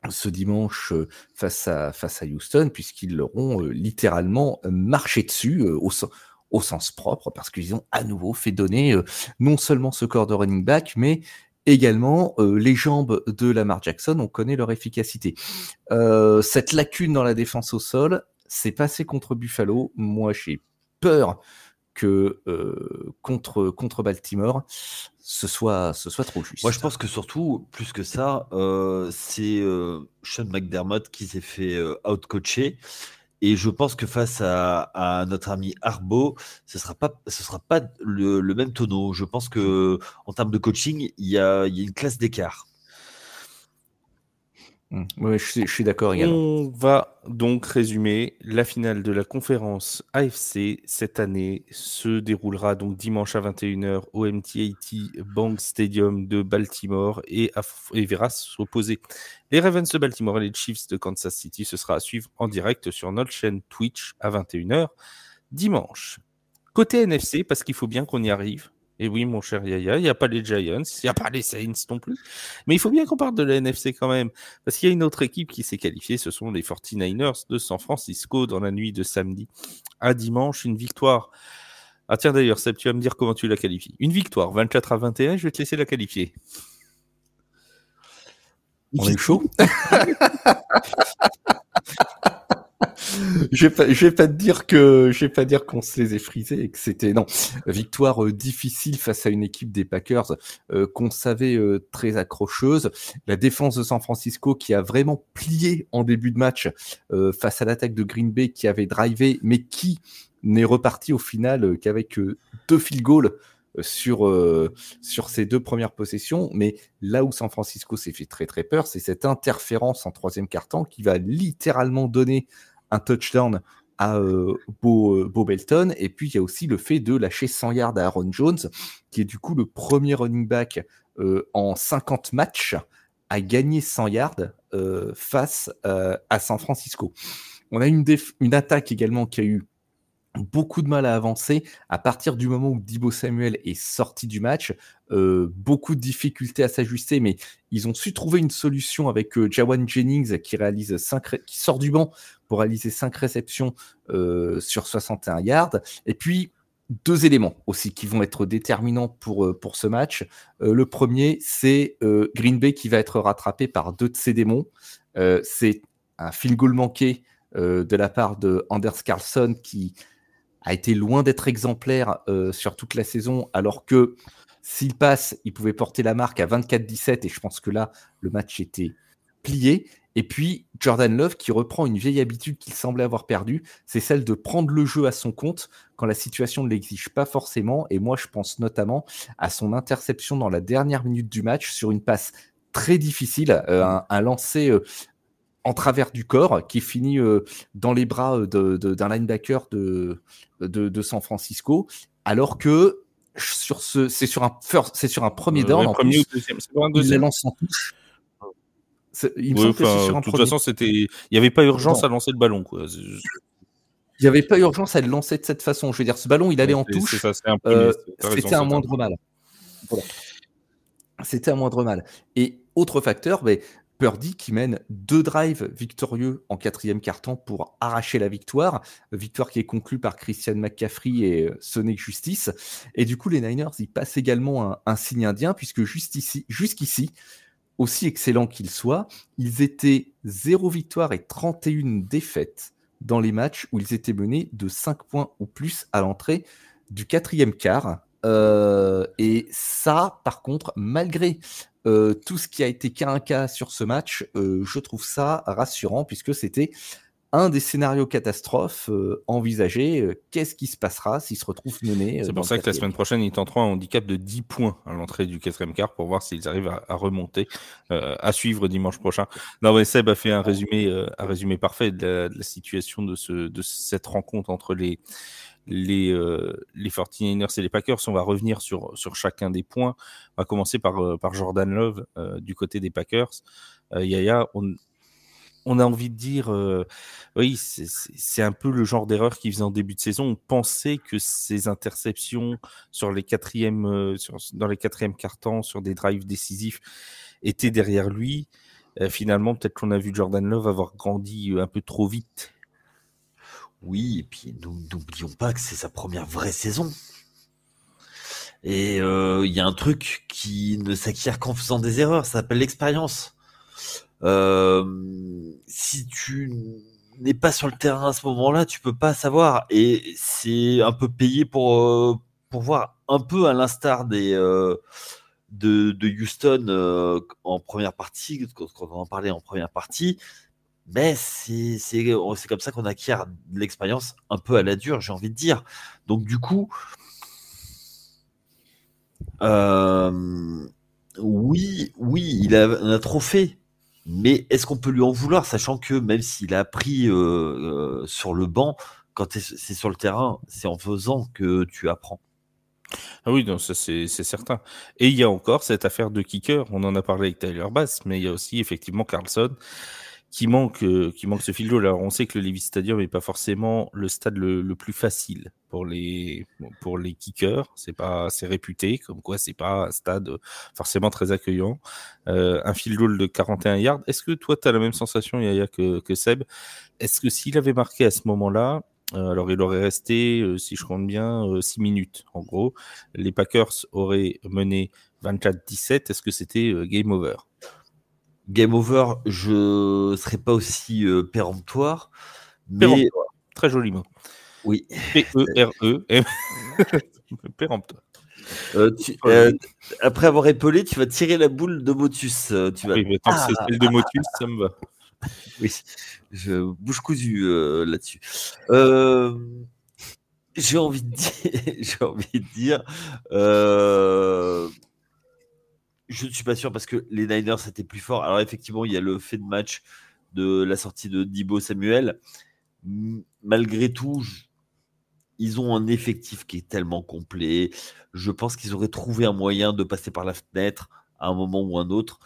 ce dimanche face à Houston, puisqu'ils leur ont littéralement marché dessus au sens propre, parce qu'ils ont à nouveau fait donner non seulement ce corps de running back, mais également les jambes de Lamar Jackson. On connaît leur efficacité. Cette lacune dans la défense au sol, c'est passé contre Buffalo. Moi, j'ai peur que contre Baltimore, ce soit trop juste. Moi, je pense que surtout, plus que ça, c'est Sean McDermott qui s'est fait out-coacher. Et je pense que face à notre ami Harbaugh, ce sera pas le même tonneau. Je pense que en termes de coaching, il y a une classe d'écart. Ouais, je suis d'accord également. On va donc résumer la finale de la conférence AFC cette année se déroulera donc dimanche à 21h au MT&T Bank Stadium de Baltimore et verra s'opposer les Ravens de Baltimore et les Chiefs de Kansas City. Ce sera à suivre en direct sur notre chaîne Twitch à 21h dimanche. Côté NFC, parce qu'il faut bien qu'on y arrive. Et oui, mon cher Yaya, il n'y a pas les Giants, il n'y a pas les Saints non plus. Mais il faut bien qu'on parle de la NFC quand même. Parce qu'il y a une autre équipe qui s'est qualifiée, ce sont les 49ers de San Francisco dans la nuit de samedi à dimanche. Une victoire. Ah tiens d'ailleurs, Seb, tu vas me dire comment tu la qualifies. Une victoire, 24-21, je vais te laisser la qualifier. On est chaud. Je vais pas dire qu'on se les ait frisés et que c'était victoire difficile face à une équipe des Packers qu'on savait très accrocheuse. La défense de San Francisco qui a vraiment plié en début de match face à l'attaque de Green Bay qui avait drivé mais qui n'est reparti au final qu'avec 2 field goals sur ces 2 premières possessions. Mais là où San Francisco s'est fait très très peur, c'est cette interférence en 3e quart-temps qui va littéralement donner un touchdown à Bo Belton. Et puis il y a aussi le fait de lâcher 100 yards à Aaron Jones, qui est du coup le premier running back en 50 matchs à gagner 100 yards face à San Francisco. On a une attaque également qui a eu beaucoup de mal à avancer à partir du moment où Deebo Samuel est sorti du match. Beaucoup de difficultés à s'ajuster, mais ils ont su trouver une solution avec Jawan Jennings qui sort du banc pour réaliser 5 réceptions sur 61 yards. Et puis 2 éléments aussi qui vont être déterminants pour ce match. Le premier, c'est Green Bay qui va être rattrapé par 2 de ses démons. C'est un field goal manqué de la part de Anders Carlson qui a été loin d'être exemplaire sur toute la saison, alors que s'il passe, il pouvait porter la marque à 24-17, et je pense que là, le match était plié. Et puis, Jordan Love qui reprend une vieille habitude qu'il semblait avoir perdue, c'est celle de prendre le jeu à son compte quand la situation ne l'exige pas forcément. Et moi, je pense notamment à son interception dans la dernière minute du match sur une passe très difficile, un lancer en travers du corps, qui finit dans les bras d'un linebacker de San Francisco, alors que c'est sur un premier down. En premier plus, ou deuxième, c'est pas un deuxième. Il la lance en touche. Il me semble que c'est sur un premier. De toute façon, il n'y avait pas urgence à lancer le ballon, quoi. Il n'y avait pas urgence à le lancer de cette façon. Je veux dire, ce ballon, il allait en touche. C'était un moindre mal. Voilà. C'était un moindre mal. Et autre facteur, Purdy qui mène 2 drives victorieux en 4e quart-temps pour arracher la victoire qui est conclue par Christian McCaffrey et ce n'est que justice. Et du coup, les Niners, ils passent également un signe indien, puisque jusqu'ici, aussi excellent qu'ils soient, ils étaient 0 victoire et 31 défaites dans les matchs où ils étaient menés de 5 points ou plus à l'entrée du 4e quart. Et ça, par contre, malgré tout ce qui a été cas un cas sur ce match, je trouve ça rassurant, puisque c'était un des scénarios catastrophes envisagés. Qu'est-ce qui se passera s'ils se retrouvent menés C'est pour ça que la semaine prochaine, ils tenteront un handicap de 10 points à l'entrée du 4e quart pour voir s'ils arrivent à remonter, à suivre dimanche prochain. Non, mais Seb a fait un résumé parfait de la situation de cette rencontre entre les 49ers et les Packers. On va revenir sur chacun des points. On va commencer par Jordan Love du côté des Packers. Yaya, on a envie de dire, oui, c'est un peu le genre d'erreur qu'ils faisaient en début de saison. On pensait que ces interceptions sur les dans les quatrièmes quart-temps, sur des drives décisifs, étaient derrière lui. Finalement, peut-être qu'on a vu Jordan Love avoir grandi un peu trop vite. Oui, et puis n'oublions pas que c'est sa première vraie saison. Et il y a un truc qui ne s'acquiert qu'en faisant des erreurs, ça s'appelle l'expérience. Si tu n'es pas sur le terrain à ce moment-là, tu peux pas savoir. Et c'est un peu payé pour voir un peu à l'instar de Houston en première partie, quand on en parlait en première partie. Mais c'est comme ça qu'on acquiert de l'expérience un peu à la dure, j'ai envie de dire. Donc du coup, oui, il a un trophée. Mais est-ce qu'on peut lui en vouloir, sachant que même s'il a appris sur le banc, quand c'est sur le terrain, c'est en faisant que tu apprends. Ah oui, donc ça c'est certain. Et il y a encore cette affaire de kicker. On en a parlé avec Tyler Bass, mais il y a aussi effectivement Carlson qui manque ce field goal. Alors on sait que le Levi's Stadium n'est pas forcément le stade le plus facile pour les kickers. C'est réputé comme quoi c'est pas un stade forcément très accueillant. Un field goal de 41 yards. Est-ce que toi tu as la même sensation, Yaya, que Seb? Est-ce que s'il avait marqué à ce moment-là, alors il aurait resté, si je compte bien, 6 minutes en gros, les Packers auraient mené 24-17. Est-ce que c'était game over? Game over, je serais pas aussi péremptoire, mais très joli mot. Oui. P-E-R-E. Péremptoire. Après avoir épaulé, tu vas tirer la boule de Motus. Oui, mais tant que c'est celle de Motus, ça me va. Oui, je bouge cousu là-dessus. J'ai envie de dire, je ne suis pas sûr parce que les Niners étaient plus forts. Alors effectivement, il y a le fait de match de la sortie de Deebo Samuel. Malgré tout, ils ont un effectif qui est tellement complet. Je pense qu'ils auraient trouvé un moyen de passer par la fenêtre à un moment ou un autre.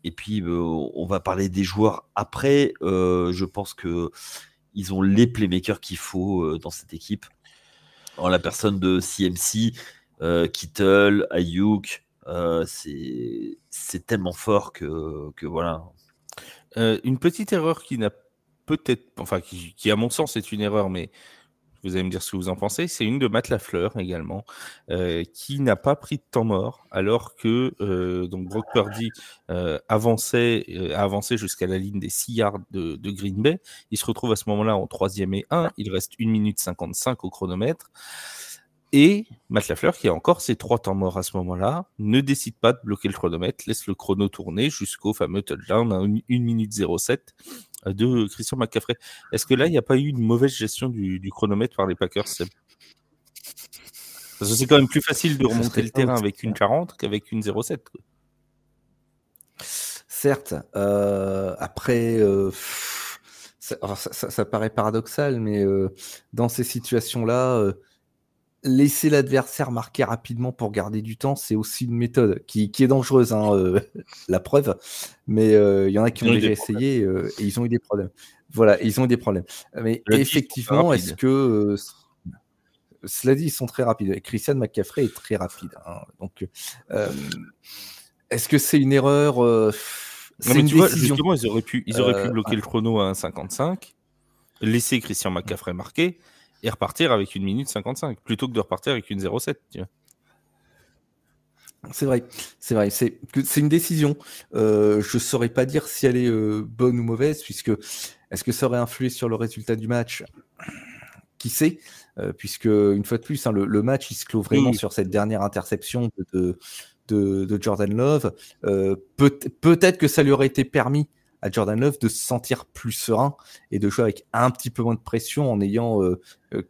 Et puis, on va parler des joueurs après. Je pense qu'ils ont les playmakers qu'il faut dans cette équipe. En la personne de CMC, Kittle, Ayuk, c'est tellement fort que voilà. Une petite erreur qui n'a peut-être, enfin qui à mon sens est une erreur, mais vous allez me dire ce que vous en pensez, c'est une de Matt Lafleur également, qui n'a pas pris de temps mort, alors que donc Brock Purdy a avancé jusqu'à la ligne des 6 yards de Green Bay. Il se retrouve à ce moment-là en 3e et 1, il reste 1 minute 55 au chronomètre. Et Matt Lafleur, qui a encore ses 3 temps morts à ce moment-là, ne décide pas de bloquer le chronomètre, laisse le chrono tourner jusqu'au fameux touchdown à 1 minute 07 de Christian McCaffrey. Est-ce que là, il n'y a pas eu une mauvaise gestion du chronomètre par les Packers? Parce que c'est quand même plus facile de remonter le terrain avec une 40 qu'avec une 07. Quoi. Certes. Après, ça paraît paradoxal, mais dans ces situations-là, laisser l'adversaire marquer rapidement pour garder du temps, c'est aussi une méthode qui est dangereuse, la preuve. Mais il y en a qui ont déjà essayé et ils ont eu des problèmes. Voilà, ils ont eu des problèmes. Mais effectivement, est-ce que... cela dit, ils sont très rapides. Christian McCaffrey est très rapide. Donc, est-ce que c'est une erreur c'est une décision. Justement, ils auraient pu bloquer le chrono à 1,55, laisser Christian McCaffrey marquer et repartir avec 1 minute 55, plutôt que de repartir avec une 0,7. Tu vois. C'est vrai. C'est une décision. Je ne saurais pas dire si elle est bonne ou mauvaise, puisque est-ce que ça aurait influé sur le résultat du match? Qui sait, puisque une fois de plus, le match il se clôt vraiment sur cette dernière interception de Jordan Love. Peut-être que ça lui aurait été permis à Jordan Love de se sentir plus serein et de jouer avec un petit peu moins de pression en ayant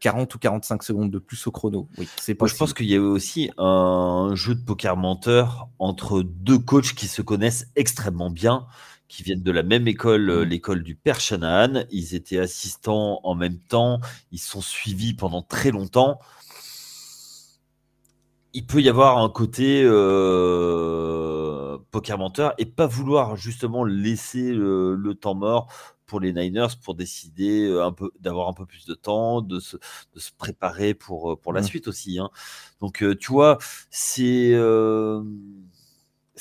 40 ou 45 secondes de plus au chrono. Oui, c'est possible. Je pense qu'il y a aussi un jeu de poker menteur entre deux coachs qui se connaissent extrêmement bien, qui viennent de la même école, l'école du père Shanahan. Ils étaient assistants en même temps, ils se sont suivis pendant très longtemps. Il peut y avoir un côté poker menteur et pas vouloir justement laisser le temps mort pour les Niners pour décider d'avoir un peu plus de temps, de se préparer pour la suite aussi. Hein. Donc, tu vois, c'est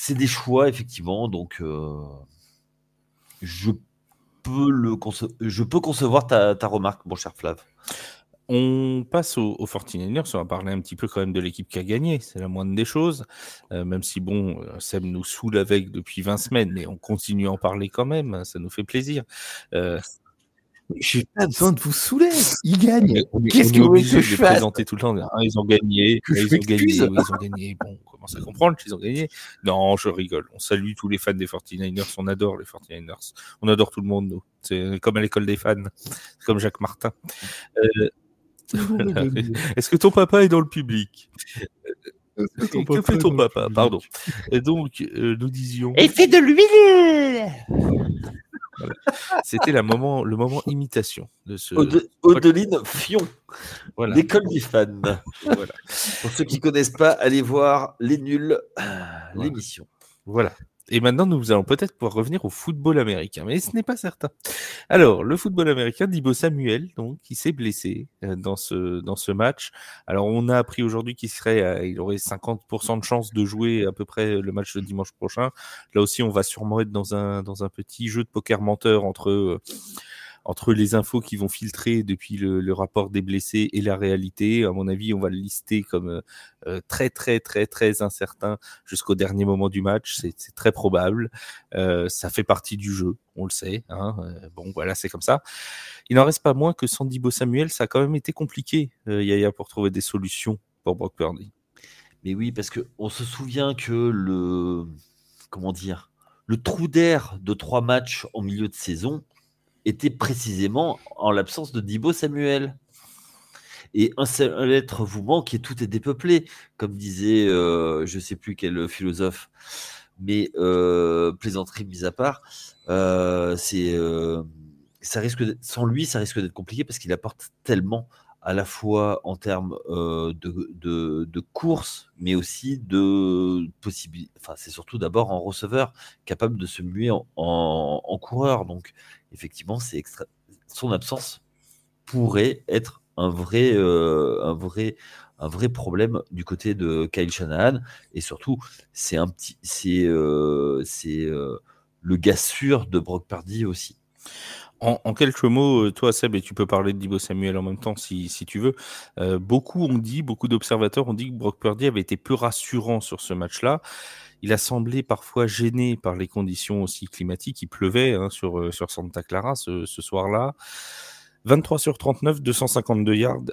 des choix, effectivement. Donc, je peux concevoir ta remarque, mon cher Flav. On passe aux 49ers, on va parler un petit peu quand même de l'équipe qui a gagné, c'est la moindre des choses, même si bon, Seb nous saoule avec depuis 20 semaines, mais on continue à en parler quand même, ça nous fait plaisir. J'ai pas besoin de vous saouler, ils gagnent. Qu'est-ce que vous voulez que je fasse ? Présenter tout le temps, ils ont gagné, ils ont gagné, bon, on commence à comprendre qu'ils ont gagné. Non, je rigole, on salue tous les fans des 49ers, on adore les 49ers, on adore tout le monde, nous. C'est comme à l'école des fans, c'est comme Jacques Martin. Voilà. Est-ce que ton papa est dans le public ? Que fait ton papa ? Pardon. Et donc, nous disions... Et fait de l'huile. Voilà. C'était le moment imitation de ce... Odeline Fion, voilà. L'école des fans. Voilà. Pour ceux qui ne connaissent pas, allez voir Les Nuls, l'émission. Voilà. Et maintenant, nous allons peut-être pouvoir revenir au football américain, mais ce n'est pas certain. Alors, le football américain, Deebo Samuel, donc, qui s'est blessé dans ce match. Alors, on a appris aujourd'hui qu'il il aurait 50% de chance de jouer à peu près le match de dimanche prochain. Là aussi, on va sûrement être dans un petit jeu de poker menteur entre les infos qui vont filtrer depuis le rapport des blessés et la réalité. À mon avis, on va le lister comme très, très, très, très incertain jusqu'au dernier moment du match. C'est très probable. Ça fait partie du jeu, on le sait. Hein. Bon, voilà, c'est comme ça. Il n'en reste pas moins que sans Deebo Samuel, ça a quand même été compliqué, Yaya, pour trouver des solutions pour Brock Purdy. Mais oui, parce qu'on se souvient que le trou d'air de 3 matchs en milieu de saison était précisément en l'absence de Deebo Samuel. Et un seul être vous manque et tout est dépeuplé, comme disait je ne sais plus quel philosophe, mais plaisanterie mise à part, ça risque sans lui, ça risque d'être compliqué parce qu'il apporte tellement à la fois en termes de course, mais aussi de possibilités. Enfin, c'est surtout d'abord en receveur, capable de se muer en coureur. Donc, effectivement, son absence pourrait être un vrai problème du côté de Kyle Shanahan. Et surtout, c'est le gars sûr de Brock Purdy aussi. En quelques mots, toi Seb, et tu peux parler de Deebo Samuel en même temps si tu veux, beaucoup d'observateurs ont dit que Brock Purdy avait été peu rassurant sur ce match-là. Il a semblé parfois gêné par les conditions aussi climatiques. Il pleuvait sur Santa Clara ce soir-là. 23 sur 39, 252 yards,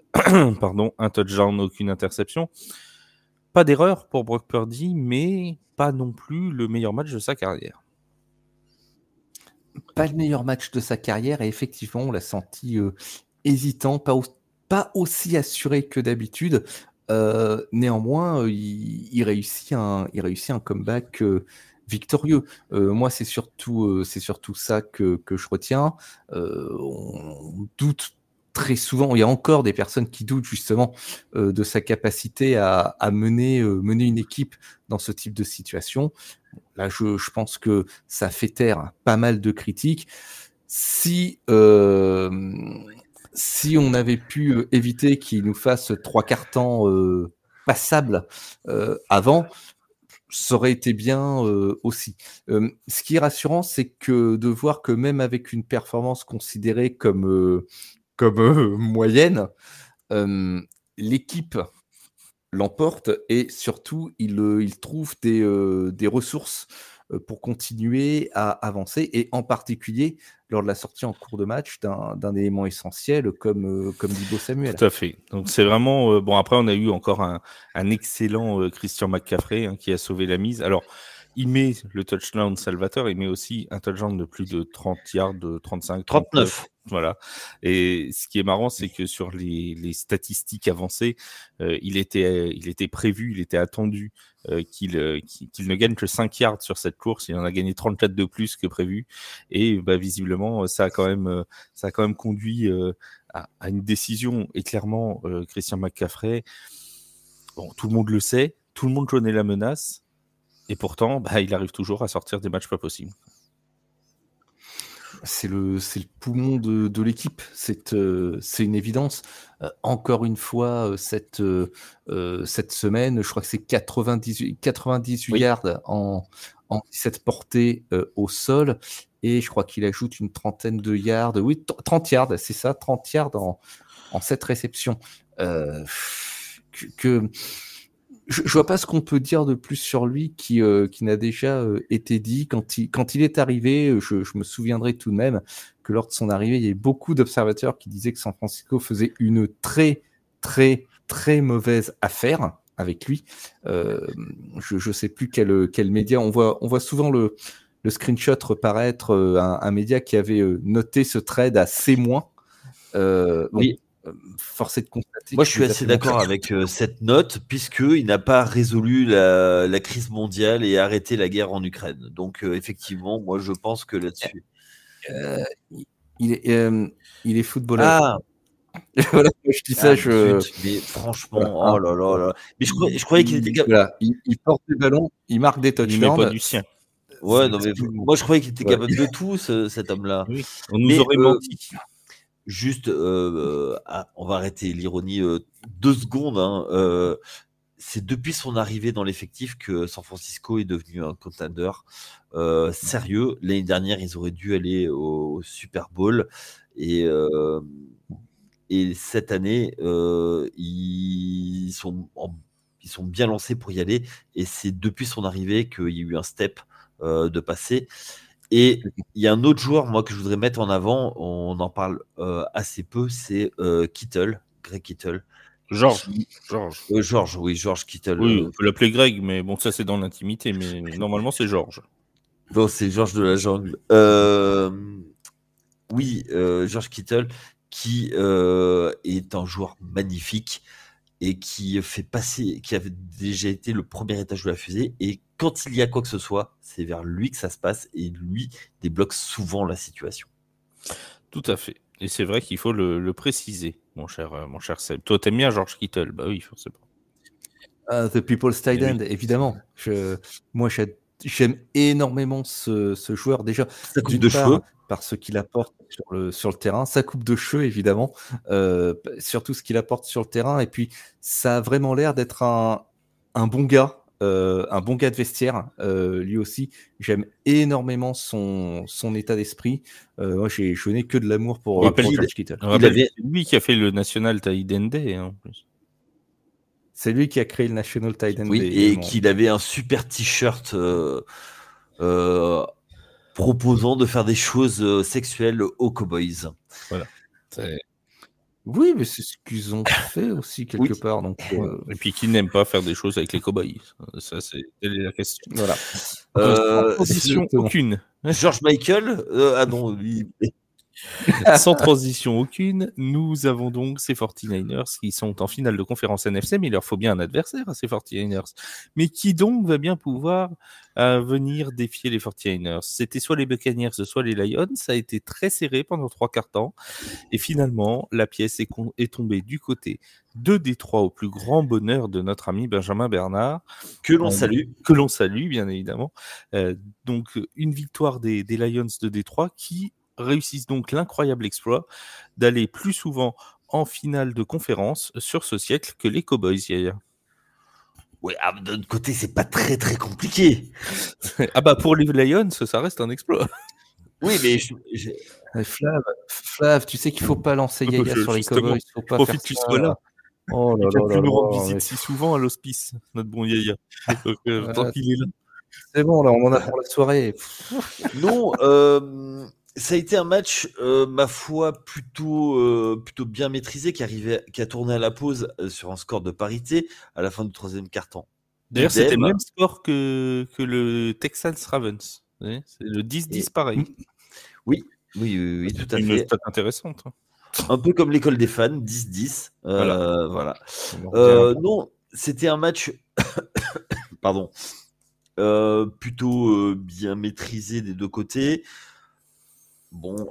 pardon, un touchdown, aucune interception. Pas d'erreur pour Brock Purdy, mais pas non plus le meilleur match de sa carrière. Pas le meilleur match de sa carrière, et effectivement, on l'a senti hésitant, pas aussi assuré que d'habitude. Néanmoins, il réussit un comeback victorieux. Moi, c'est surtout ça que je retiens. On doute très souvent, il y a encore des personnes qui doutent justement de sa capacité à mener une équipe dans ce type de situation. Là, je pense que ça fait taire pas mal de critiques. Si on avait pu éviter qu'il nous fasse 3/4 temps passable avant, ça aurait été bien aussi. Ce qui est rassurant, c'est que de voir que même avec une performance considérée comme moyenne, l'équipe l'emporte et surtout il trouve des ressources pour continuer à avancer, et en particulier lors de la sortie en cours de match d'un élément essentiel comme Deebo Samuel. Tout à fait. Donc c'est vraiment bon. Après, on a eu encore un excellent Christian McCaffrey qui a sauvé la mise. Alors, il met le touchdown salvateur, il met aussi un touchdown de plus de 30 yards, de 35, 39. Voilà. Et ce qui est marrant, c'est que sur les statistiques avancées, il était prévu, il était attendu qu'il ne gagne que 5 yards sur cette course. Il en a gagné 34 de plus que prévu. Et visiblement, ça a quand même conduit à une décision. Et clairement, Christian McCaffrey, bon, tout le monde le sait, tout le monde connaît la menace. Et pourtant, il arrive toujours à sortir des matchs pas possibles. C'est le poumon de l'équipe, c'est une évidence. Encore une fois, cette semaine, je crois que c'est 98 yards en 17 portées au sol, et je crois qu'il ajoute une trentaine de yards, 30 yards, c'est ça, 30 yards en 7 réceptions. Je vois pas ce qu'on peut dire de plus sur lui qui n'a déjà été dit. Quand il est arrivé, je me souviendrai tout de même que lors de son arrivée, il y avait beaucoup d'observateurs qui disaient que San Francisco faisait une très, très, très mauvaise affaire avec lui. Je sais plus quel média. On voit souvent le screenshot reparaître, un média qui avait noté ce trade à C-. Oui. Forcé de constater. Moi, je suis assez d'accord avec cette note, puisqu'il n'a pas résolu la crise mondiale et arrêté la guerre en Ukraine. Donc, effectivement, moi, je pense que là-dessus. Il est footballeur. Ah voilà, je dis ça, mais franchement, oh là là là. Mais je croyais qu'il était capable. Voilà, il porte des ballons, il marque des touchdowns. Il met pas du sien. Ouais, non, mais moi, je croyais qu'il était capable de tout, cet homme-là. Oui, on nous aurait menti. Juste, on va arrêter l'ironie 2 secondes. C'est depuis son arrivée dans l'effectif que San Francisco est devenu un contender sérieux. L'année dernière, ils auraient dû aller au Super Bowl. Et cette année, ils sont bien lancés pour y aller. Et c'est depuis son arrivée qu'il y a eu un step de passé. Et il y a un autre joueur, moi, que je voudrais mettre en avant, on en parle assez peu, c'est Kittle, Greg Kittle. George Kittle. Oui, on peut l'appeler Greg, mais bon, ça c'est dans l'intimité, mais normalement c'est George. Bon, c'est George de la jungle. Oui, George Kittle, qui est un joueur magnifique et qui avait déjà été le premier étage de la fusée. Et quand il y a quoi que ce soit, c'est vers lui que ça se passe et lui débloque souvent la situation. Tout à fait. Et c'est vrai qu'il faut le préciser, mon cher Seb. Toi, t'aimes bien George Kittle? Bah oui, forcément. The People's Tight End, évidemment. Moi, j'aime énormément ce joueur. Déjà, sa coupe de cheveux, par ce qu'il apporte sur le terrain, sa coupe de cheveux, évidemment, surtout ce qu'il apporte sur le terrain. Et puis, ça a vraiment l'air d'être un bon gars. Un bon gars de vestiaire, lui aussi. J'aime énormément son état d'esprit. Moi, je n'ai que de l'amour pour George Kittle. C'est lui qui a fait le National Tight End Day, en plus. C'est lui qui a créé le National Tight End Day. Oui, et qu'il avait un super t-shirt proposant de faire des choses sexuelles aux Cowboys. Voilà. Oui, mais c'est ce qu'ils ont fait aussi quelque part. Donc, et puis qui n'aime pas faire des choses avec les Cowboys? Ça, c'est la question. Voilà. Sans transition aucune. George Michael ah non, lui. Sans transition aucune, nous avons donc ces 49ers qui sont en finale de conférence NFC, mais il leur faut bien un adversaire à ces 49ers. Mais qui donc va bien pouvoir venir défier les 49ers? C'était soit les Buccaneers, soit les Lions. Ça a été très serré pendant 3/4 temps. Et finalement, la pièce est tombée du côté de Détroit, au plus grand bonheur de notre ami Benjamin Bernard. Que l'on salue. Que l'on salue, bien évidemment. Donc, une victoire des Lions de Détroit qui réussissent donc l'incroyable exploit d'aller plus souvent en finale de conférence sur ce siècle que les Cowboys, Yaya. Oui, d'un autre côté, c'est pas très très compliqué. Pour les Lions, ça reste un exploit. Oui, mais Flav, tu sais qu'il faut pas lancer Yaya sur les Cowboys. Faut pas profite qu'il soit là. Oh là là là. Il nous rend là, visite si souvent à l'hospice, notre bon Yaya. Tant qu'il est là. C'est bon, là, on en a pour la soirée. Non, ça a été un match, ma foi, plutôt bien maîtrisé, qui a tourné à la pause sur un score de parité à la fin du 3e quart-temps. D'ailleurs, c'était le même score que le Texans Ravens. C'est le 10-10 pareil. Oui, tout à fait. Une stat intéressante. Un peu comme l'école des fans, 10-10. Voilà. Non, c'était un match pardon, plutôt bien maîtrisé des deux côtés. Bon,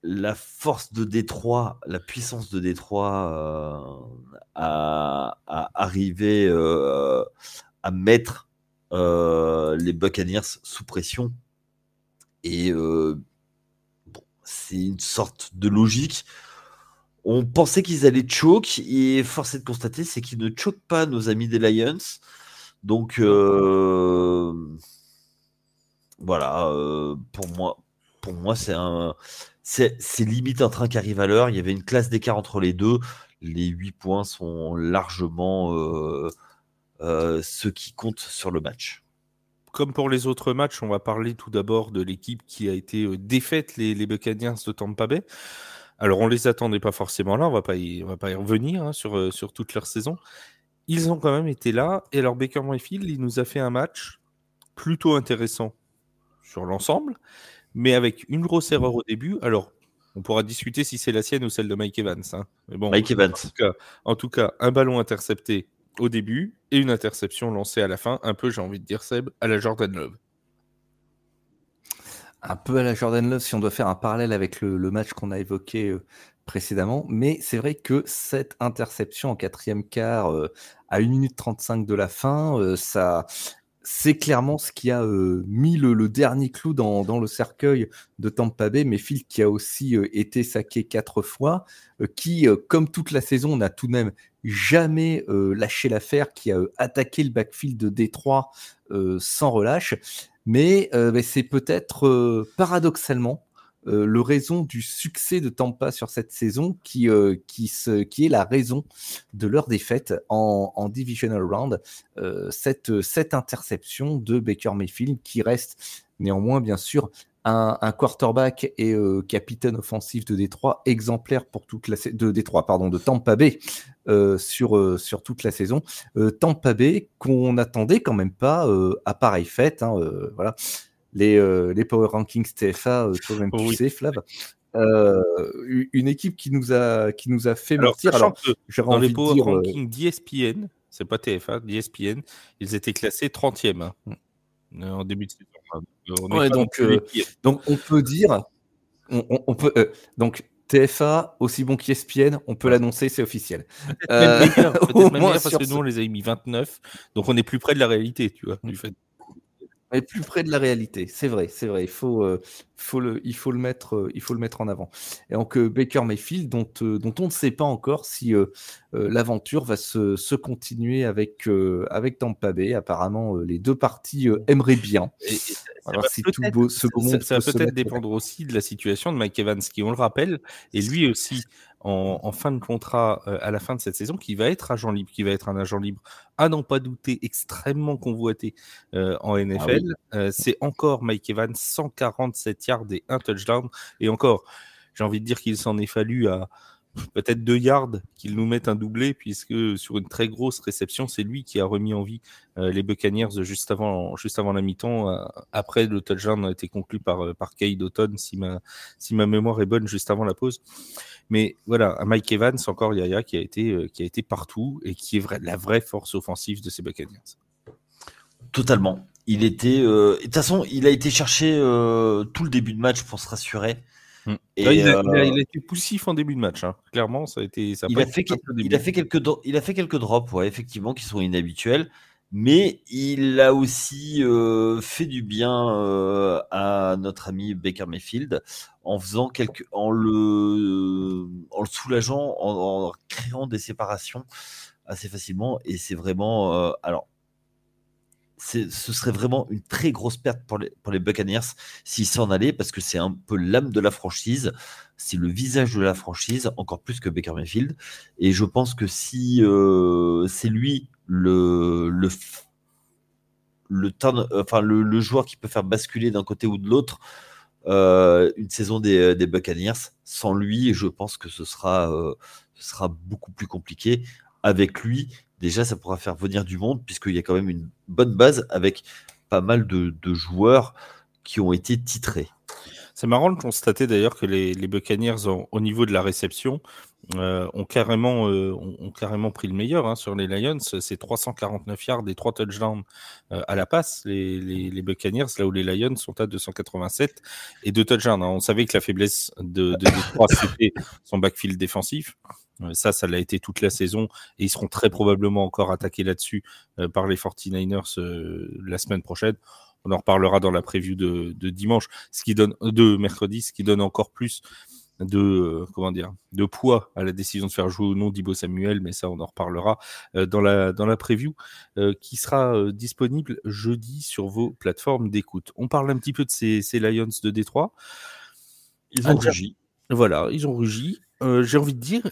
la force de Détroit, la puissance de Détroit a arrivé à mettre les Buccaneers sous pression. Et c'est une sorte de logique. On pensait qu'ils allaient choke, et force est de constater, c'est qu'ils ne choquent pas nos amis des Lions. Donc voilà, pour moi c'est limite un train qui arrive à l'heure. Il y avait une classe d'écart entre les deux. Les 8 points sont largement ceux qui comptent sur le match. Comme pour les autres matchs, on va parler tout d'abord de l'équipe qui a été défaite, les Buccaneers de Tampa Bay. Alors, on les attendait pas forcément là, on va pas y revenir hein, sur toute leur saison. Ils ont quand même été là, et alors Baker Mayfield, il nous a fait un match plutôt intéressant sur l'ensemble, mais avec une grosse erreur au début. Alors, on pourra discuter si c'est la sienne ou celle de Mike Evans. Hein. Mais bon, Mike Evans. En tout cas, un ballon intercepté au début et une interception lancée à la fin, un peu, j'ai envie de dire, Seb, à la Jordan Love. Un peu à la Jordan Love, si on doit faire un parallèle avec le match qu'on a évoqué précédemment. Mais c'est vrai que cette interception en quatrième quart, à 1 minute 35 de la fin, c'est clairement ce qui a mis le dernier clou dans le cercueil de Tampa Bay. Mayfield qui a aussi été saqué 4 fois, qui, comme toute la saison, n'a tout de même jamais lâché l'affaire, qui a attaqué le backfield de Détroit sans relâche. Mais c'est peut-être paradoxalement le raison du succès de Tampa sur cette saison qui est la raison de leur défaite en Divisional Round. Cette interception de Baker Mayfield qui reste néanmoins bien sûr un quarterback et capitaine offensif de Détroit exemplaire pour toute la de Tampa Bay sur toute la saison. Tampa Bay qu'on n'attendait quand même pas à pareille fête. Hein, voilà. Les Power Rankings TFA, toi-même tu sais, Flav. Une équipe qui nous a fait mentir. Alors, dans les Power Rankings d'ESPN, c'est pas TFA, d'ESPN, ils étaient classés 30e hein, en début de saison. Donc on peut dire, on peut donc TFA aussi bon qu'ESPN, on peut l'annoncer, c'est officiel. Peut-être même meilleur parce que nous on les a mis 29, donc on est plus près de la réalité, tu vois, du fait. On est plus près de la réalité, c'est vrai. Il faut le mettre en avant. Et donc Baker Mayfield, dont on ne sait pas encore si l'aventure va se continuer avec Tampa Bay. Apparemment, les deux parties aimeraient bien. Alors, si tout beau, ce beau monde ça peut peut-être dépendre aussi de la situation de Mike Evans, qui, on le rappelle, est lui aussi en fin de contrat à la fin de cette saison, qui va être agent libre, un agent libre, à n'en pas douter, extrêmement convoité en NFL. Ah oui. C'est encore Mike Evans, 147 yards et un touchdown. Et encore, j'ai envie de dire qu'il s'en est fallu à peut-être 2 yards qu'il nous mette un doublé, puisque sur une très grosse réception, c'est lui qui a remis en vie les Buccaneers juste avant la mi-temps. Après, le touchdown a été conclu par Cade Otton, si ma mémoire est bonne, juste avant la pause. Mais voilà, Mike Evans, encore Yaya, qui a été partout et qui est la vraie force offensive de ces Buccaneers. Totalement. Il était, de toute façon, il a été chercher tout le début de match pour se rassurer. Et il a été poussif en début de match, hein. Clairement, ça a été. Il a fait quelques drops, ouais, effectivement, qui sont inhabituels, mais il a aussi fait du bien à notre ami Baker Mayfield en le soulageant, en créant des séparations assez facilement. Et c'est vraiment, ce serait vraiment une très grosse perte pour les Buccaneers s'ils s'en allaient, parce que c'est un peu l'âme de la franchise, c'est le visage de la franchise, encore plus que Baker Mayfield. Et je pense que si c'est lui le joueur qui peut faire basculer d'un côté ou de l'autre une saison des Buccaneers, sans lui, je pense que ce sera beaucoup plus compliqué. Avec lui, déjà, ça pourra faire venir du monde, puisqu'il y a quand même une bonne base avec pas mal de joueurs qui ont été titrés. C'est marrant de constater d'ailleurs que les Buccaneers, au niveau de la réception, ont carrément pris le meilleur hein, sur les Lions. C'est 349 yards et 3 touchdowns à la passe, les Buccaneers, là où les Lions sont à 287 et 2 touchdowns. Hein. On savait que la faiblesse de Détroit, c'était son backfield défensif. Ça l'a été toute la saison et ils seront très probablement encore attaqués là-dessus par les 49ers la semaine prochaine. On en reparlera dans la preview de dimanche, de mercredi, ce qui donne encore plus de poids à la décision de faire jouer ou non Deebo Samuel, mais ça on en reparlera dans la preview qui sera disponible jeudi sur vos plateformes d'écoute. On parle un petit peu de ces Lions de Détroit. Ils ont rugi. Voilà, ils ont rugi. J'ai envie de dire,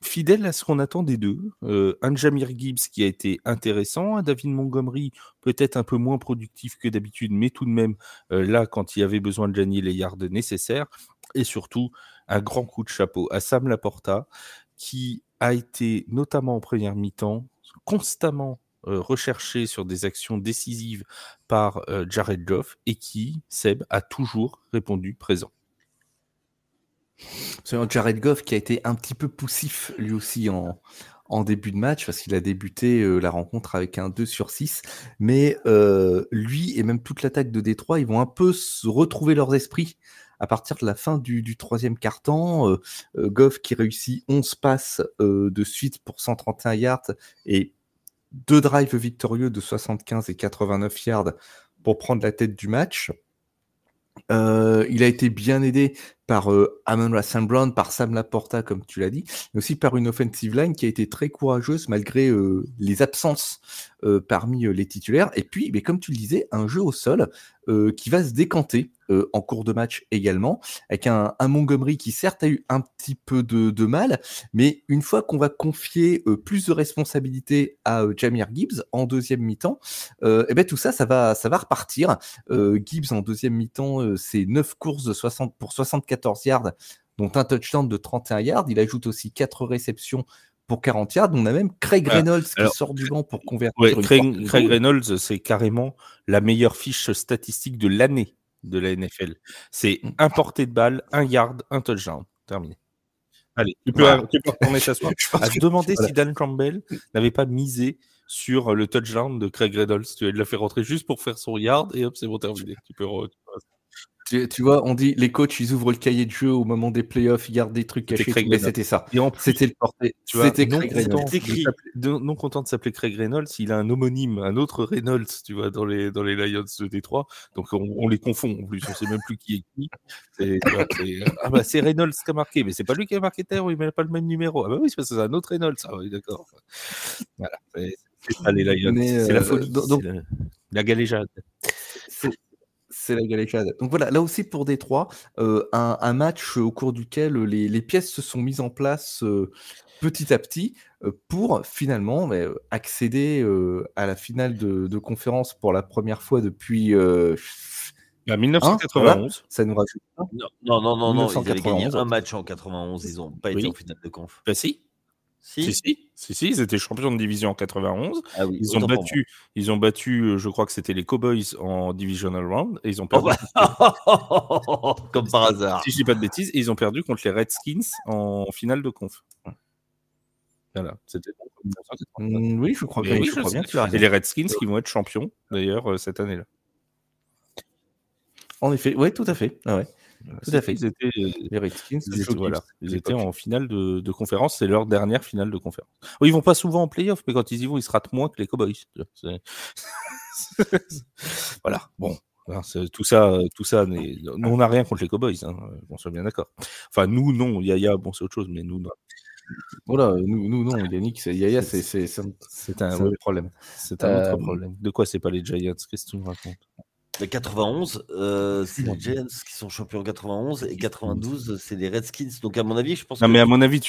fidèle à ce qu'on attend des deux, un Jahmyr Gibbs qui a été intéressant, un David Montgomery peut-être un peu moins productif que d'habitude, mais tout de même là quand il y avait besoin de gagner les yards nécessaires, et surtout un grand coup de chapeau à Sam Laporta qui a été notamment en première mi-temps constamment recherché sur des actions décisives par Jared Goff et qui, Seb, a toujours répondu présent. C'est Jared Goff qui a été un petit peu poussif lui aussi en début de match parce qu'il a débuté la rencontre avec un 2/6, mais lui et même toute l'attaque de Détroit, ils vont un peu se retrouver leurs esprits à partir de la fin du troisième quart-temps. Goff qui réussit 11 passes de suite pour 131 yards et 2 drives victorieux de 75 et 89 yards pour prendre la tête du match. Il a été bien aidé par Amon-Ra St. Brown, par Sam Laporta, comme tu l'as dit, mais aussi par une offensive line qui a été très courageuse malgré les absences parmi les titulaires. Et puis, mais comme tu le disais, un jeu au sol qui va se décanter en cours de match également, avec un Montgomery qui certes a eu un petit peu de mal, mais une fois qu'on va confier plus de responsabilités à Jahmyr Gibbs en deuxième mi-temps, et ben tout ça va repartir. Gibbs en deuxième mi-temps, c'est 9 courses pour 74 yards, dont un touchdown de 31 yards. Il ajoute aussi 4 réceptions pour 40 yards. On a même Craig Reynolds qui sort du banc pour convertir. Craig Reynolds, c'est carrément la meilleure fiche statistique de l'année de la NFL. C'est un porté de balle, 1 yard, un touchdown. Terminé. Allez, tu peux retourner t'asseoir. À se demander si Dan Campbell n'avait pas misé sur le touchdown de Craig Reynolds. Tu l'as fait rentrer juste pour faire son yard et hop, c'est bon, terminé. Tu vois, on dit les coachs, ils ouvrent le cahier de jeu au moment des playoffs, ils gardent des trucs cachés. Mais c'était ça. Et en plus, c'était le porté. C'était Craig Reynolds. Non content de s'appeler Craig Reynolds, il a un homonyme, un autre Reynolds, tu vois, dans les Lions de Détroit. Donc on les confond en plus, on sait même plus qui est qui. C'est Reynolds qui a marqué, mais c'est pas lui qui a marqué terre, il n'a pas le même numéro. Ah bah oui, c'est parce que c'est un autre Reynolds. Ah oui, d'accord. Voilà. C'est ça les Lions. C'est la folie. Donc, la galéjade. C'est la galéjade. Donc voilà, là aussi pour Détroit, un match au cours duquel les pièces se sont mises en place petit à petit pour finalement accéder à la finale de conférence pour la première fois depuis 1991. Voilà, ça nous rajoute. Non, ils avaient gagné un match en 91, ils n'ont pas été en finale de conf. Bah si, ils étaient champions de division en 91. Ah oui, ils ont battu, je crois que c'était les Cowboys en Divisional Round, et ils ont perdu. Comme par hasard. Si je dis pas de bêtises, et ils ont perdu contre les Redskins en finale de conf. Voilà, c'était. Oui, je crois bien. Et les Redskins qui vont être champions d'ailleurs cette année-là. En effet, oui, tout à fait. Ah ouais. Tout à fait. Les Redskins, ils étaient en finale de conférence. C'est leur dernière finale de conférence. Oh, ils vont pas souvent en playoff, mais quand ils y vont, ils se ratent moins que les Cowboys. Voilà. Bon, tout ça. Nous, on n'a rien contre les Cowboys. Hein, on soit bien d'accord. Enfin, nous, non. Yaya, bon, c'est autre chose, mais nous, non. Voilà, nous non. Yannick, Yaya, c'est un autre problème. C'est un autre problème. De quoi c'est pas les Giants? Qu'est-ce que tu me racontes? De 91, c'est les Giants qui sont champions en 91 et 92, c'est les Redskins. Donc à mon avis, je pense. Non, mais à mon avis,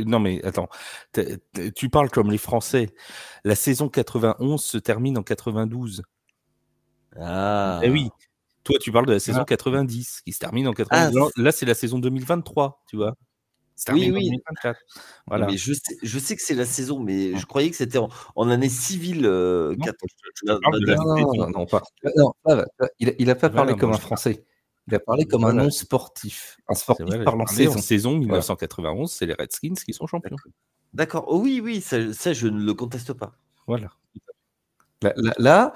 non, mais attends, tu parles comme les Français. La saison 91 se termine en 92. Ah. Eh oui. Toi, tu parles de la saison 90 qui se termine en 92. Là, c'est la saison 2023, tu vois. Oui. 2024. Voilà. Mais je sais que c'est la saison, mais je croyais que c'était en année civile. Non, il n'a pas parlé comme un Français. Il a parlé comme un non-sportif. Un sportif parlant saison. En saison 1991, c'est les Redskins qui sont champions. D'accord. Oh, oui, ça, je ne le conteste pas. Voilà. Là,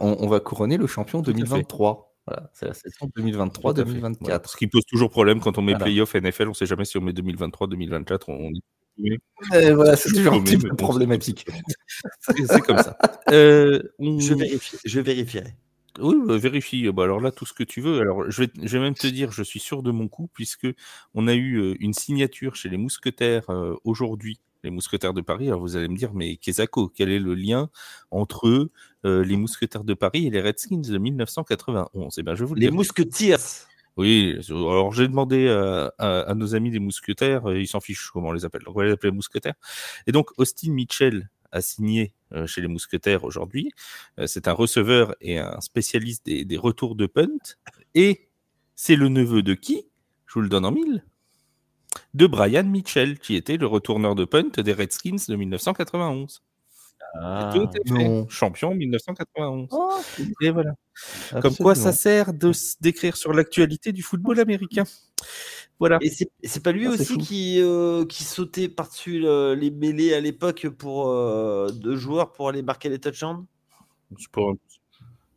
on va couronner le champion 2023. Voilà, c'est la saison 2023-2024. Voilà. Ce qui pose toujours problème quand on met playoff NFL, on ne sait jamais si on met 2023-2024. Voilà, c'est toujours un petit peu problématique. C'est comme ça. Je vérifierai. Oui, vérifie. Alors là, tout ce que tu veux. Alors, je vais même te dire, je suis sûr de mon coup, puisque on a eu une signature chez les Mousquetaires aujourd'hui, les Mousquetaires de Paris. Alors, vous allez me dire, mais Kezako, quel est le lien entre eux, les Mousquetaires de Paris et les Redskins de 1991? Eh bien, je vous le dis. Les Musketeers. Oui, alors j'ai demandé à nos amis des Mousquetaires, ils s'en fichent comment on les appelle. Donc, on va les appeler Mousquetaires. Et donc, Austin Mitchell a signé chez les Mousquetaires aujourd'hui. C'est un receveur et un spécialiste des retours de punt. Et c'est le neveu de qui? Je vous le donne en mille. De Brian Mitchell, qui était le retourneur de punt des Redskins de 1991. Ah, Tout est fait. Champion 1991. Oh, et voilà. absolument. Comme quoi, ça sert d'écrire sur l'actualité du football américain. Voilà. Et c'est pas lui aussi qui sautait par-dessus les mêlées à l'époque pour deux joueurs pour aller marquer les touchdowns?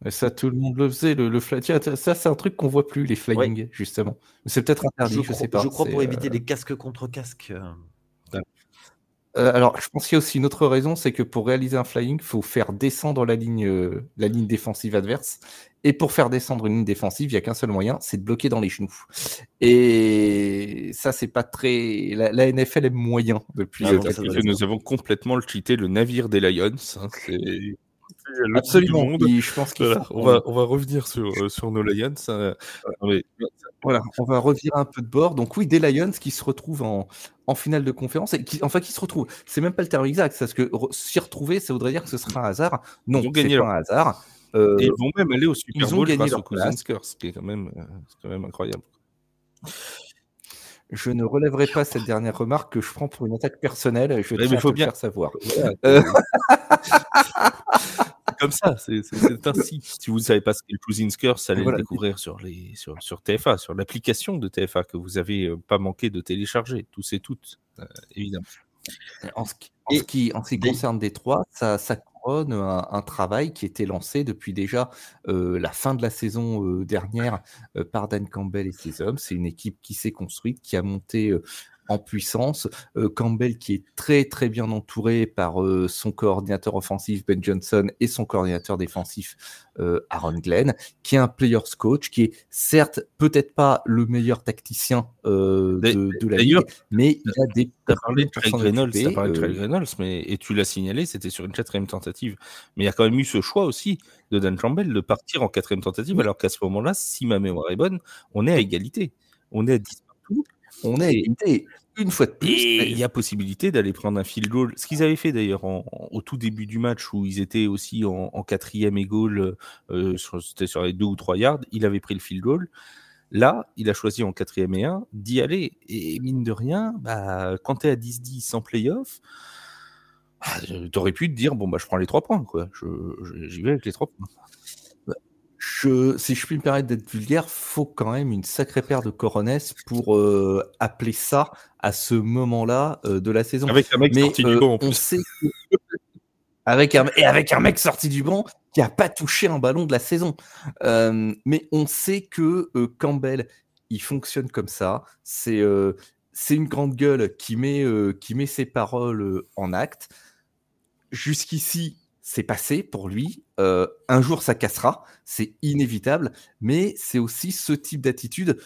Et ça, tout le monde le faisait. Le ça, c'est un truc qu'on voit plus, les flying, justement. C'est peut-être interdit, je sais pas. Je crois pour éviter les casques contre casques. Alors, je pense qu'il y a aussi une autre raison, c'est que pour réaliser un flying, il faut faire descendre la ligne défensive adverse. Et pour faire descendre une ligne défensive, il n'y a qu'un seul moyen, c'est de bloquer dans les genoux. Et ça, c'est pas très... La NFL est moyen depuis... nous avons complètement cheaté le navire des Lions. Hein, c'est... Absolument. Et je pense qu'il on va revenir sur nos Lions. Voilà, on va revirer un peu de bord. Donc oui, des Lions qui se retrouvent en finale de conférence et qui se retrouvent. C'est même pas le terme exact, parce que s'y retrouver, ça voudrait dire que ce sera un hasard. Non, c'est pas un hasard. Et ils vont même aller au Super Bowl grâce aux Cousins, ce qui est quand même incroyable. Je ne relèverai pas cette dernière remarque que je prends pour une attaque personnelle. Je tiens à te le faire savoir. Comme ça, c'est ainsi. Si vous ne savez pas ce qu'est le Cousins Curse, allez le découvrir sur TFA, sur l'application de TFA que vous n'avez pas manqué de télécharger, tous et toutes, évidemment. En ce qui concerne Détroit, ça couronne un travail qui était lancé depuis déjà la fin de la saison dernière par Dan Campbell et ses hommes. C'est une équipe qui s'est construite, qui a monté en puissance. Campbell qui est très très bien entouré par son coordinateur offensif Ben Johnson et son coordinateur défensif Aaron Glenn, qui est un players coach, qui est certes peut-être pas le meilleur tacticien de la ligue, mais il a des... T'as parlé de Craig Reynolds, et tu l'as signalé, c'était sur une 4e tentative. Mais il y a quand même eu ce choix aussi de Dan Campbell de partir en 4e tentative, alors qu'à ce moment-là, si ma mémoire est bonne, on est à égalité. On est à 10 partout. On est égalité une fois de plus. Et il y a possibilité d'aller prendre un field goal. Ce qu'ils avaient fait d'ailleurs au tout début du match où ils étaient aussi en 4e et goal, c'était sur les 2 ou 3 yards, il avait pris le field goal. Là, il a choisi en 4e et 1 d'y aller. Et mine de rien, quand tu es à 10-10 sans playoff, tu aurais pu te dire, je prends les 3 points. J'y vais avec les 3 points. Si je puis me permettre d'être vulgaire, faut quand même une sacrée paire de coronets pour appeler ça à ce moment-là de la saison. Avec un mec sorti du banc en plus. On sait que... avec un mec sorti du banc qui n'a pas touché un ballon de la saison. Mais on sait que Campbell, il fonctionne comme ça. C'est une grande gueule qui met ses paroles en acte. Jusqu'ici, c'est passé pour lui. Un jour, ça cassera, c'est inévitable, mais c'est aussi ce type d'attitude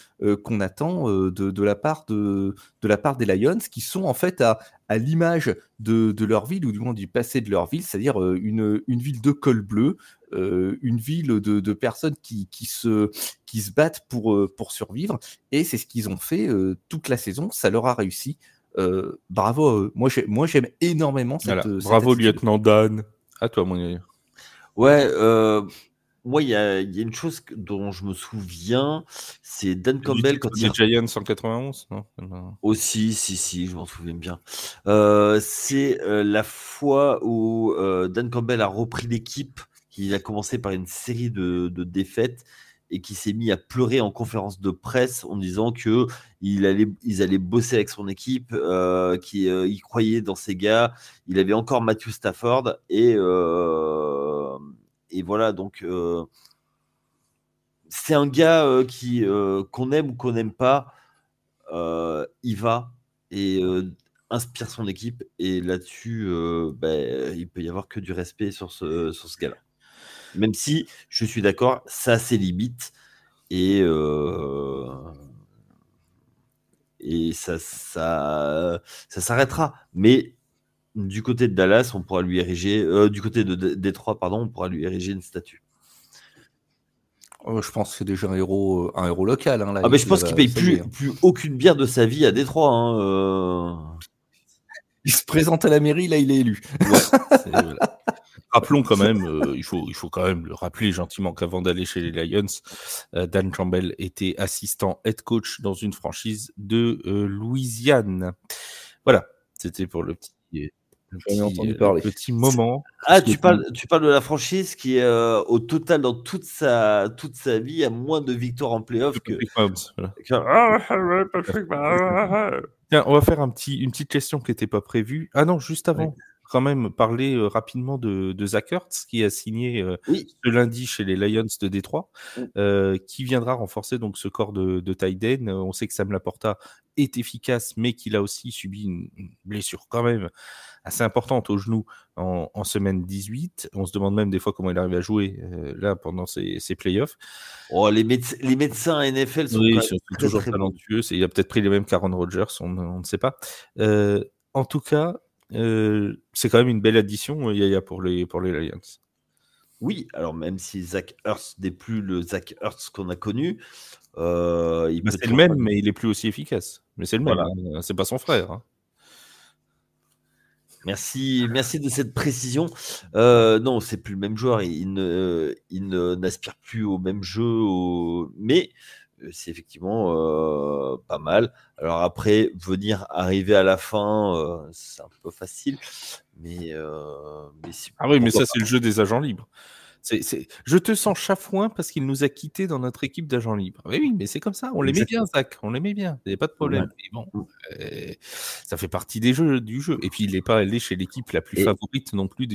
qu'on attend de la part des Lions, qui sont en fait à l'image de leur ville, ou du moins du passé de leur ville, c'est-à-dire une ville de col bleu, une ville de personnes qui se battent pour survivre, et c'est ce qu'ils ont fait toute la saison. Ça leur a réussi. Bravo. Moi, j'aime énormément cette bravo, attitude. lieutenant Dan. À toi, mon gars. Ouais, moi, il y a une chose dont je me souviens, c'est Dan Campbell quand il... Giants 191, non? Aussi, si, je m'en souviens bien. C'est la fois où Dan Campbell a repris l'équipe, il a commencé par une série de défaites et qui s'est mis à pleurer en conférence de presse en disant que ils allaient bosser avec son équipe, il croyait dans ces gars. Il avait encore Matthew Stafford et voilà, donc c'est un gars qu'on aime ou qu'on n'aime pas, il va. Et inspire son équipe. Et là-dessus, il peut y avoir que du respect sur ce gars-là. Même si, je suis d'accord, ça a ses limites. Et ça s'arrêtera. Mais du côté de Dallas, on pourra lui ériger... du côté de Détroit, on pourra lui ériger une statue. Je pense que c'est déjà un héros local. Là, mais je pense qu'il paye plus aucune bière de sa vie à Détroit. Il se présente à la mairie, là, il est élu. Ouais, rappelons quand même, il faut quand même le rappeler gentiment qu'avant d'aller chez les Lions, Dan Campbell était assistant head coach dans une franchise de Louisiane. Voilà, c'était pour le petit moment. Tu parles de la franchise qui est au total dans toute sa vie à moins de victoires en playoff que... Tiens, on va faire une petite question qui n'était pas prévue. Ah non, juste avant, quand même parler rapidement de Zach Ertz qui a signé ce lundi chez les Lions de Détroit, qui viendra renforcer donc ce corps de tight end. On sait que Sam Laporta est efficace, mais qu'il a aussi subi une blessure quand même assez importante au genou en semaine 18. On se demande même des fois comment il arrive à jouer là pendant ces playoffs. Les médecins NFL sont toujours talentueux. Il a peut-être pris les mêmes qu'Aaron Rodgers, on ne sait pas. En tout cas, c'est quand même une belle addition, Yaya, pour les Lions. Oui, alors même si Zach Ertz n'est plus le Zach Ertz qu'on a connu, c'est le même, mais il est plus aussi efficace. Mais c'est le même, c'est pas son frère. Merci de cette précision. Non, c'est plus le même joueur. Il n'aspire plus au même jeu, mais c'est effectivement pas mal. Alors après, arriver à la fin, c'est un peu facile, mais mais ça, c'est le jeu des agents libres. Je te sens chafouin parce qu'il nous a quittés dans notre équipe d'agents libres. Oui, mais c'est comme ça. On l'aimait bien, Zach. On l'aimait bien. Il n'y avait pas de problème. Mais bon, ça fait partie du jeu. Et puis, il n'est pas allé chez l'équipe la plus favorite non plus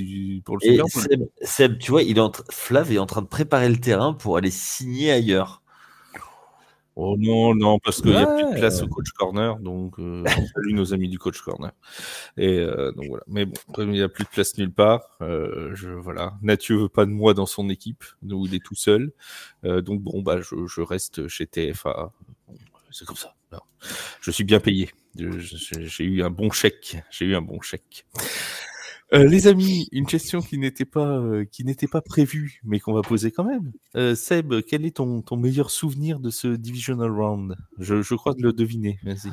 pour le Super Bowl. Seb, tu vois, Flav est en train de préparer le terrain pour aller signer ailleurs. Oh non, parce qu'il n'y a plus de place au coach corner, donc salut nos amis du coach corner. Et donc voilà. Mais bon, comme il n'y a plus de place nulle part, voilà. Mathieu veut pas de moi dans son équipe, donc il est tout seul. Donc bon, je reste chez TFA. C'est comme ça. Non. Je suis bien payé. J'ai eu un bon chèque. Les amis, une question qui n'était pas prévue, mais qu'on va poser quand même. Seb, quel est ton meilleur souvenir de ce Divisional Round ? Je crois de le deviner. Vas-y.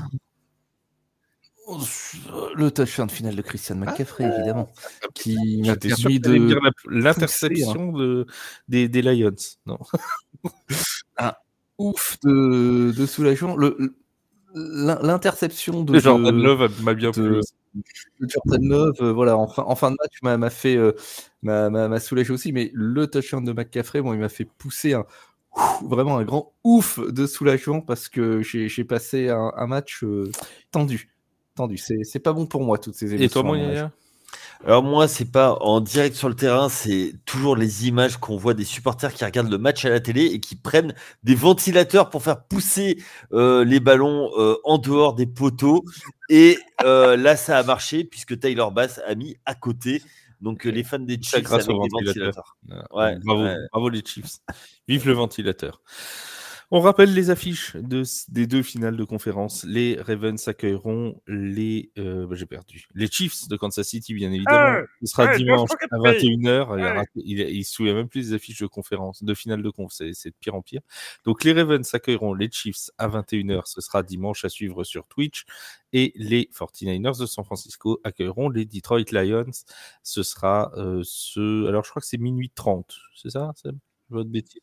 Le touchdown de finale de Christian McCaffrey, évidemment, qui m'a permis de l'interception des Lions. Non. Un ouf de soulagement. L'interception de Jordan Love m'a bien plu. Jordan Love, voilà, en fin de match, m'a soulagé aussi, mais le touchdown de McCaffrey, il m'a fait pousser vraiment un grand ouf de soulagement parce que j'ai passé un match tendu. C'est pas bon pour moi, toutes ces émotions. Et toi, Yaya ? Alors moi, c'est pas en direct sur le terrain, c'est toujours les images qu'on voit des supporters qui regardent le match à la télé et qui prennent des ventilateurs pour faire pousser les ballons en dehors des poteaux. Et là, ça a marché puisque Tyler Bass a mis à côté. Donc les fans des Chiefs avec des ventilateurs. Bravo les Chiefs. Vive le ventilateur. On rappelle les affiches des deux finales de conférence. Les Ravens accueilleront les Chiefs de Kansas City, bien évidemment. Ce sera dimanche à 21h. Il se souvient même plus des affiches de finale de conf. C'est de pire en pire. Donc les Ravens accueilleront les Chiefs à 21h. Ce sera dimanche à suivre sur Twitch. Et les 49ers de San Francisco accueilleront les Detroit Lions. Ce sera alors je crois que c'est minuit 30. C'est ça, Seb ? Votre bêtise.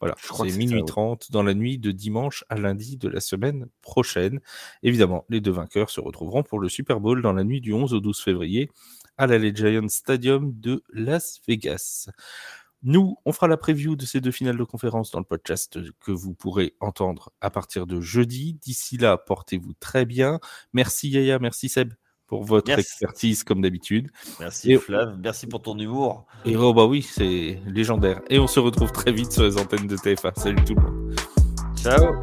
Voilà, c'est minuit 30 dans la nuit de dimanche à lundi de la semaine prochaine. Évidemment, les deux vainqueurs se retrouveront pour le Super Bowl dans la nuit du 11 au 12 février à la Giants Stadium de Las Vegas. Nous, on fera la preview de ces deux finales de conférence dans le podcast que vous pourrez entendre à partir de jeudi. D'ici là, portez-vous très bien. Merci Yaya, merci Seb pour votre expertise comme d'habitude. Merci Flav, merci pour ton humour. Et oui, c'est légendaire. Et on se retrouve très vite sur les antennes de TFA. Salut tout le monde. Ciao.